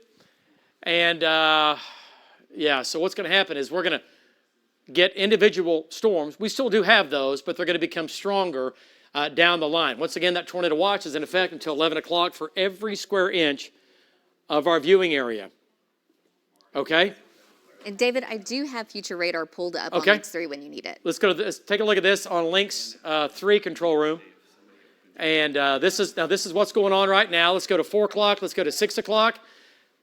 And, so what's going to happen is we're going to get individual storms. We still do have those, but they're going to become stronger down the line. Once again, that tornado watch is in effect until 11 o'clock for every square inch of our viewing area. Okay? And David, I do have future radar pulled up on Lynx 3 when you need it. Let's go to this. Take a look at this on Lynx 3 control room. And this is what's going on right now. Let's go to 4 o'clock. Let's go to 6 o'clock.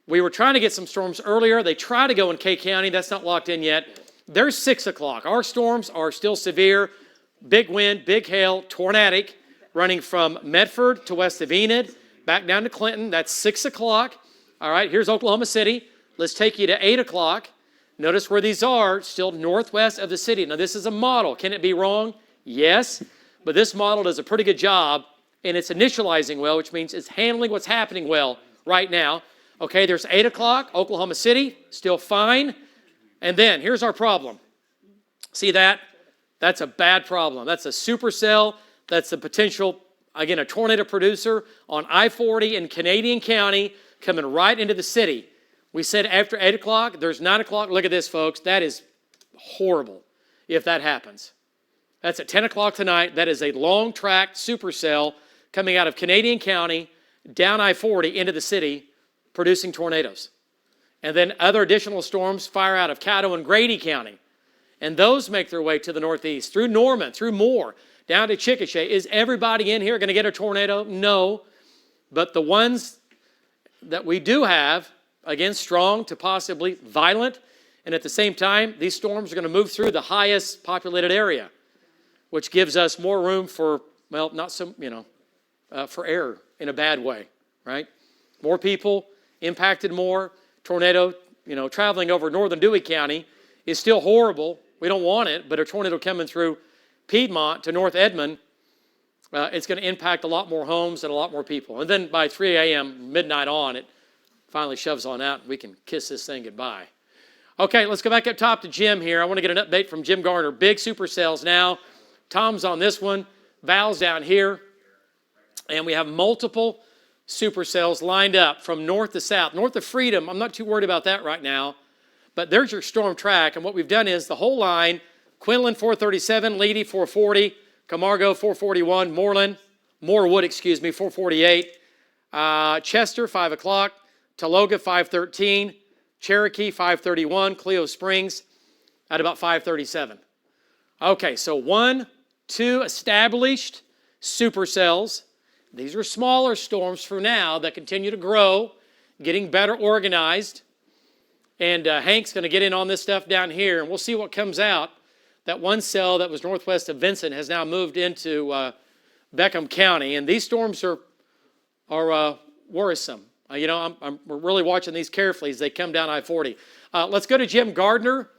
We were trying to get some storms earlier. They try to go in K County. That's not locked in yet. There's 6 o'clock. Our storms are still severe. Big wind, big hail, tornadic, running from Medford to west of Enid, back down to Clinton. That's 6 o'clock. All right, here's Oklahoma City. Let's take you to 8 o'clock. Notice where these are, still northwest of the city. Now, this is a model. Can it be wrong? Yes. But this model does a pretty good job, and it's initializing well, which means it's handling what's happening well right now. Okay, there's 8 o'clock, Oklahoma City, still fine. And then, here's our problem. See that? That's a bad problem. That's a supercell. That's the potential, again, a tornado producer on I-40 in Canadian County coming right into the city. We said after 8 o'clock, there's 9 o'clock. Look at this, folks. That is horrible if that happens. That's at 10 o'clock tonight. That is a long-track supercell coming out of Canadian County down I-40 into the city, producing tornadoes. And then other additional storms fire out of Caddo and Grady County. And those make their way to the northeast, through Norman, through Moore, down to Chickasha. Is everybody in here going to get a tornado? No. But the ones that we do have, again, strong to possibly violent, and at the same time, these storms are going to move through the highest populated area, which gives us more room for, well, not some, for error in a bad way, right? More people impacted more. Tornado, traveling over northern Dewey County is still horrible. We don't want it, but a tornado coming through Piedmont to North Edmond, it's going to impact a lot more homes and a lot more people. And then by 3 a.m., midnight on, it finally shoves on out and we can kiss this thing goodbye. Okay, let's go back up top to Jim here. I want to get an update from Jim Garner. Big supercells now. Tom's on this one. Val's down here. And we have multiple supercells lined up from north to south. North of Freedom, I'm not too worried about that right now. But there's your storm track. And what we've done is the whole line, Quinlan 437, Leedy 440, Camargo 441, Morewood, 448, Chester 5 o'clock, Taloga 513, Cherokee 531, Cleo Springs at about 537. Okay, so 1, 2 established supercells. These are smaller storms for now that continue to grow, getting better organized. And Hank's going to get in on this stuff down here, and we'll see what comes out. That one cell that was northwest of Vincent has now moved into Beckham County, and these storms are worrisome. We're really watching these carefully as they come down I-40. Let's go to Jim Gardner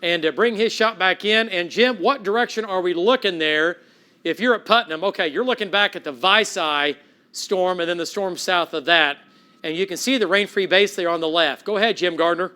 and bring his shot back in. And Jim, what direction are we looking there? If you're at Putnam, okay, you're looking back at the Visay storm and then the storm south of that. And you can see the rain-free base there on the left. Go ahead, Jim Gardner.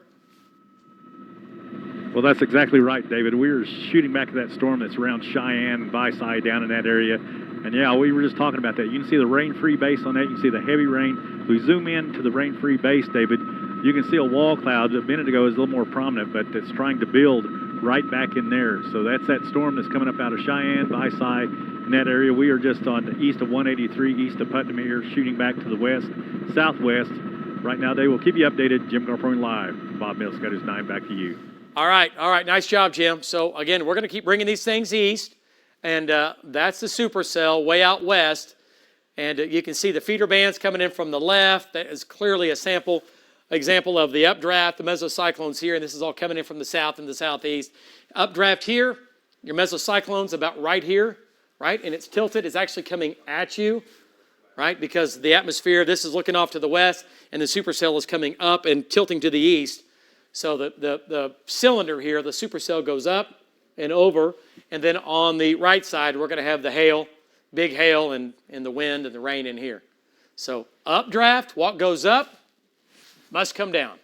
Well, that's exactly right, David. We were shooting back at that storm that's around Cheyenne and Visay down in that area. And yeah, we were just talking about that. You can see the rain-free base on that. You can see the heavy rain. If we zoom in to the rain-free base, David, you can see a wall cloud. A minute ago it was a little more prominent, but it's trying to build right back in there. So that's that storm that's coming up out of Cheyenne, Visay, in that area. We are just on the east of 183, east of Putnam here, shooting back to the west, southwest. Right now, they will keep you updated. Jim Garner live. Bob Mills, Scottish 9, back to you. All right. Nice job, Jim. So, again, we're going to keep bringing these things east. And that's the supercell way out west. And you can see the feeder bands coming in from the left. That is clearly a example of the updraft, the mesocyclones here. And this is all coming in from the south and the southeast. Updraft here, your mesocyclone's about right here, right? And it's tilted. It's actually coming at you, right? Because the atmosphere, this is looking off to the west, and the supercell is coming up and tilting to the east. So the cylinder here, the supercell goes up and over, and then on the right side, we're going to have the hail, big hail, and the wind and the rain in here. So updraft, what goes up must come down.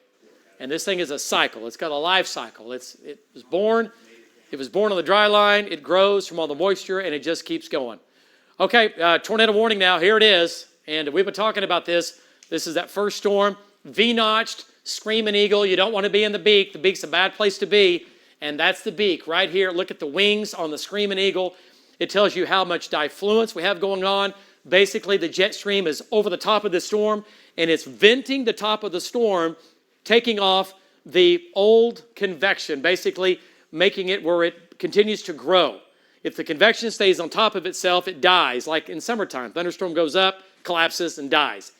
And this thing is a cycle. It's got a life cycle. It was born on the dry line, it grows from all the moisture, and it just keeps going. Okay, tornado warning now, here it is. And we've been talking about this. This is that first storm, V-notched, Screaming Eagle. You don't want to be in the beak. The beak's a bad place to be. And that's the beak right here. Look at the wings on the Screaming Eagle. It tells you how much diffluence we have going on. Basically, the jet stream is over the top of the storm, and it's venting the top of the storm, taking off the old convection, basically making it where it continues to grow. If the convection stays on top of itself, it dies, like in summertime. Thunderstorm goes up, collapses, and dies.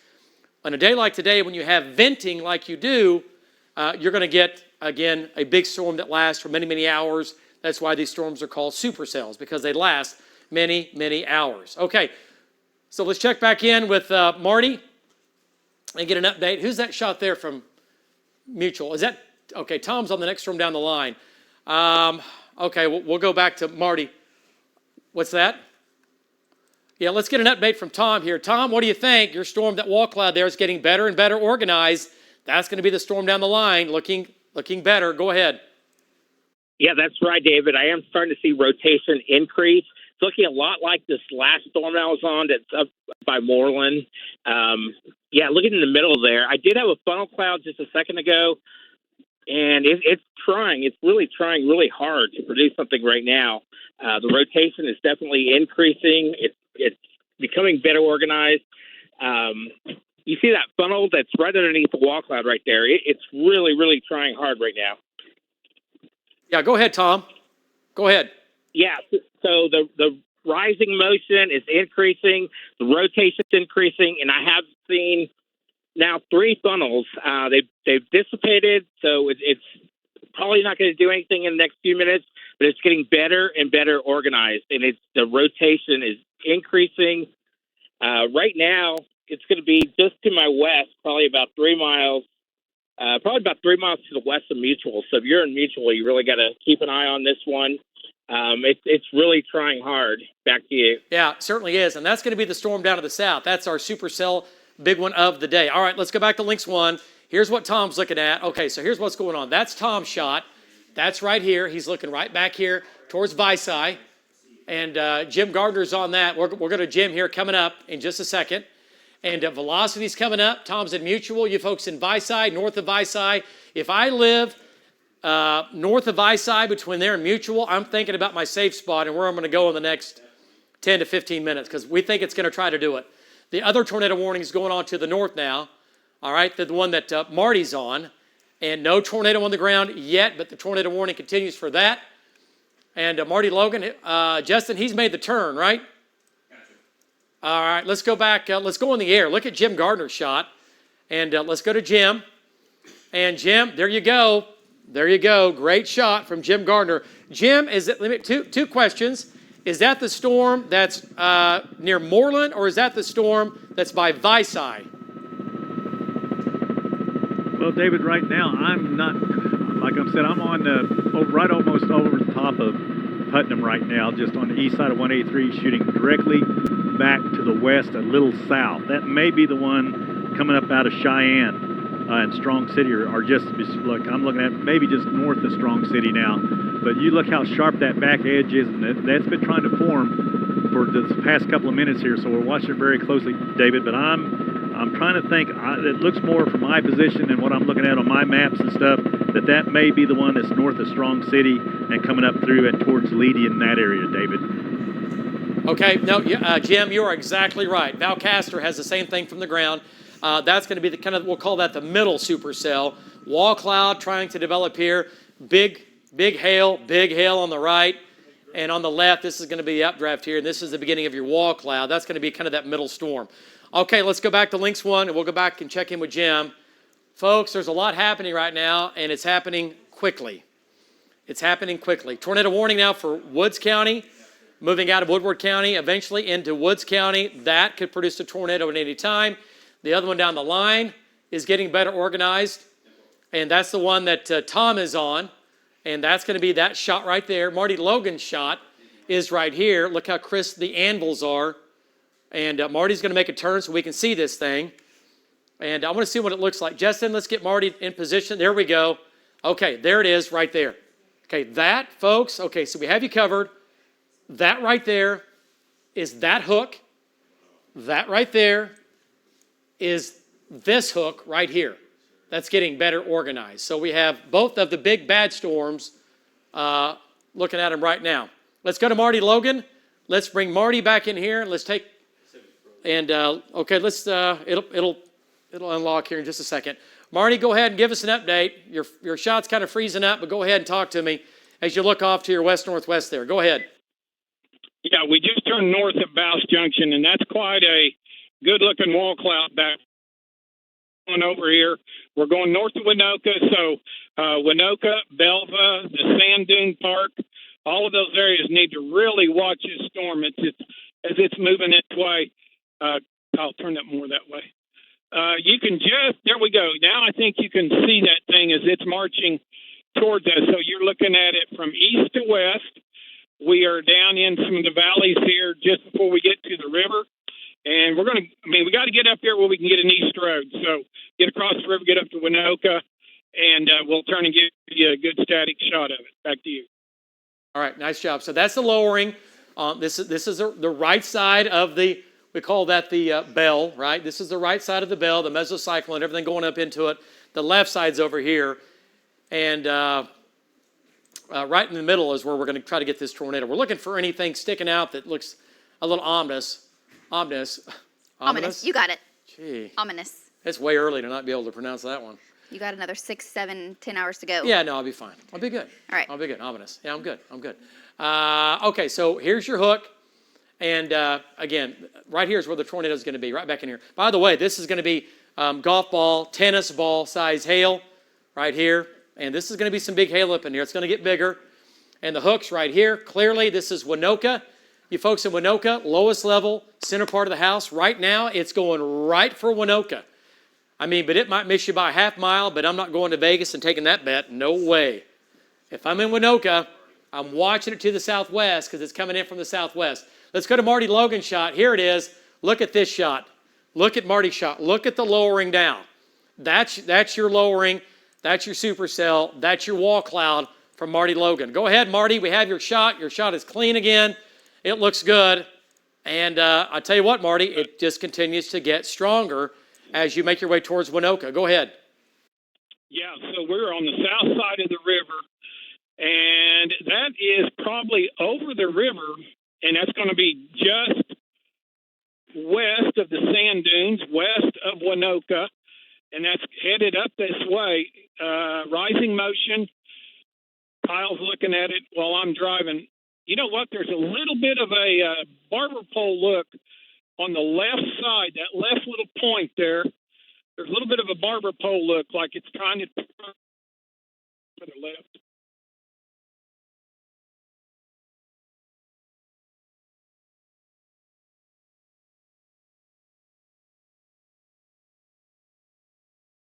On a day like today, when you have venting like you do, you're going to get, again, a big storm that lasts for many, many hours. That's why these storms are called supercells, because they last many, many hours. Okay, so let's check back in with Marty and get an update. Who's that shot there from Mutual? Is that, okay, Tom's on the next storm down the line. Okay, we'll go back to Marty. What's that? Yeah, let's get an update from Tom here. Tom, what do you think? Your storm, that wall cloud there, is getting better and better organized. That's going to be the storm down the line, looking better. Go ahead. Yeah, that's right, David. I am starting to see rotation increase. It's looking a lot like this last storm I was on that's up by Moreland. Yeah, looking in the middle there. I did have a funnel cloud just a second ago, and it's trying. It's really trying really hard to produce something right now. The rotation is definitely increasing. It's becoming better organized. You see that funnel that's right underneath the wall cloud right there. It's really, really trying hard right now. Yeah, go ahead, Tom. Go ahead. Yeah, so the rising motion is increasing, the rotation's increasing, and I have seen now 3 funnels. They've dissipated, so it's probably not going to do anything in the next few minutes, but it's getting better and better organized, and the rotation is increasing. Right now, it's going to be just to my west, probably about 3 miles. Probably about 3 miles to the west of Mutual. So if you're in Mutual, you really got to keep an eye on this one. It's really trying hard. Back to you. Yeah, it certainly is. And that's going to be the storm down to the south. That's our supercell big one of the day. All right, let's go back to Lynx 1. Here's what Tom's looking at. Okay, so here's what's going on. That's Tom's shot. That's right here. He's looking right back here towards Visay. And Jim Gardner's on that. We're going to Jim here coming up in just a second. And velocity's coming up. Tom's in Mutual. You folks in Visay, north of Visay. If I live north of Visay, between there and Mutual, I'm thinking about my safe spot and where I'm going to go in the next 10 to 15 minutes because we think it's going to try to do it. The other tornado warning is going on to the north now. All right, the one that Marty's on. And no tornado on the ground yet, but the tornado warning continues for that. And Marty Logan, Justin, he's made the turn, right? All right, let's go back. Let's go in the air. Look at Jim Gardner's shot. And let's go to Jim. And Jim, there you go. There you go. Great shot from Jim Gardner. Jim, is it two questions. Is that the storm that's near Moreland, or is that the storm that's by Visay? Well, David, right now, I'm not, like I said, I'm on right almost over the top of Putnam right now, just on the east side of 183, shooting directly back to the west, a little south. That may be the one coming up out of Cheyenne and Strong City, or just, look, I'm looking at maybe just north of Strong City now. But you look how sharp that back edge is, and that's been trying to form for the past couple of minutes here, so we're watching it very closely, David. But I'm trying to think, it looks more from my position and what I'm looking at on my maps and stuff, that may be the one that's north of Strong City and coming up through and towards Leedy in that area, David. Okay, no, Jim, you are exactly right. Valcaster has the same thing from the ground. That's going to be the kind of, we'll call that the middle supercell. Wall cloud trying to develop here. Big hail on the right. And on the left, this is going to be the updraft here. And this is the beginning of your wall cloud. That's going to be kind of that middle storm. Okay, let's go back to Lynx 1, and we'll go back and check in with Jim. Folks, there's a lot happening right now, and it's happening quickly. It's happening quickly. Tornado warning now for Woods County, moving out of Woodward County, eventually into Woods County. That could produce a tornado at any time. The other one down the line is getting better organized, and that's the one that Tom is on, and that's going to be that shot right there. Marty Logan's shot is right here. Look how crisp the anvils are. And Marty's going to make a turn so we can see this thing. And I want to see what it looks like. Justin, let's get Marty in position. There we go. Okay, there it is right there. Okay, that, folks, okay, so we have you covered. That right there is that hook. That right there is this hook right here. That's getting better organized. So we have both of the big bad storms looking at them right now. Let's go to Marty Logan. Let's bring Marty back in here. Let's take... And, okay, let's, it'll unlock here in just a second. Marty, go ahead and give us an update. Your shot's kind of freezing up, but go ahead and talk to me as you look off to your west-northwest there. Go ahead. Yeah, we just turned north of Bouse Junction, and that's quite a good-looking wall cloud back on over here. We're going north of Winoka, so Winoka, Belva, the Sand Dune Park, all of those areas need to really watch this storm as it's moving its way. I'll turn that more that way. You can there we go. Now I think you can see that thing as it's marching towards us. So you're looking at it from east to west. We are down in some of the valleys here just before we get to the river. And we got to get up there where we can get an east road. So get across the river, get up to Winoka, and we'll turn and give you a good static shot of it. Back to you. All right, nice job. So that's the lowering. This is the right side of the, we call that the bell, right? This is the right side of the bell, the mesocyclone, everything going up into it. The left side's over here. And right in the middle is where we're going to try to get this tornado. We're looking for anything sticking out that looks a little ominous. Ominous. You got it. Gee. Ominous. It's way early to not be able to pronounce that one. You got another 6, 7, 10 hours to go. Yeah, no, I'll be fine. I'll be good. All right. I'll be good. Ominous. Yeah, I'm good. I'm good. Okay, so here's your hook. And again, right here is where the tornado is going to be, right back in here. By the way, this is going to be golf ball, tennis ball size hail right here. And this is going to be some big hail up in here. It's going to get bigger. And the hook's right here. Clearly, this is Winoka. You folks in Winoka, lowest level, center part of the house. Right now, it's going right for Winoka. I mean, but it might miss you by a half mile, but I'm not going to Vegas and taking that bet. No way. If I'm in Winoka, I'm watching it to the southwest because it's coming in from the southwest. Let's go to Marty Logan's shot. Here it is. Look at this shot. Look at Marty's shot. Look at the lowering down. That's your lowering. That's your supercell. That's your wall cloud from Marty Logan. Go ahead, Marty. We have your shot. Your shot is clean again. It looks good. And I tell you what, Marty, it just continues to get stronger as you make your way towards Winoka. Go ahead. Yeah, so we're on the south side of the river, and that is probably over the river, and that's going to be just west of the sand dunes, west of Winoka, and that's headed up this way. Rising motion. Kyle's looking at it while I'm driving. You know what? There's a little bit of a barber pole look on the left side, that left little point there. There's a little bit of a barber pole look, like it's trying to turn to the left.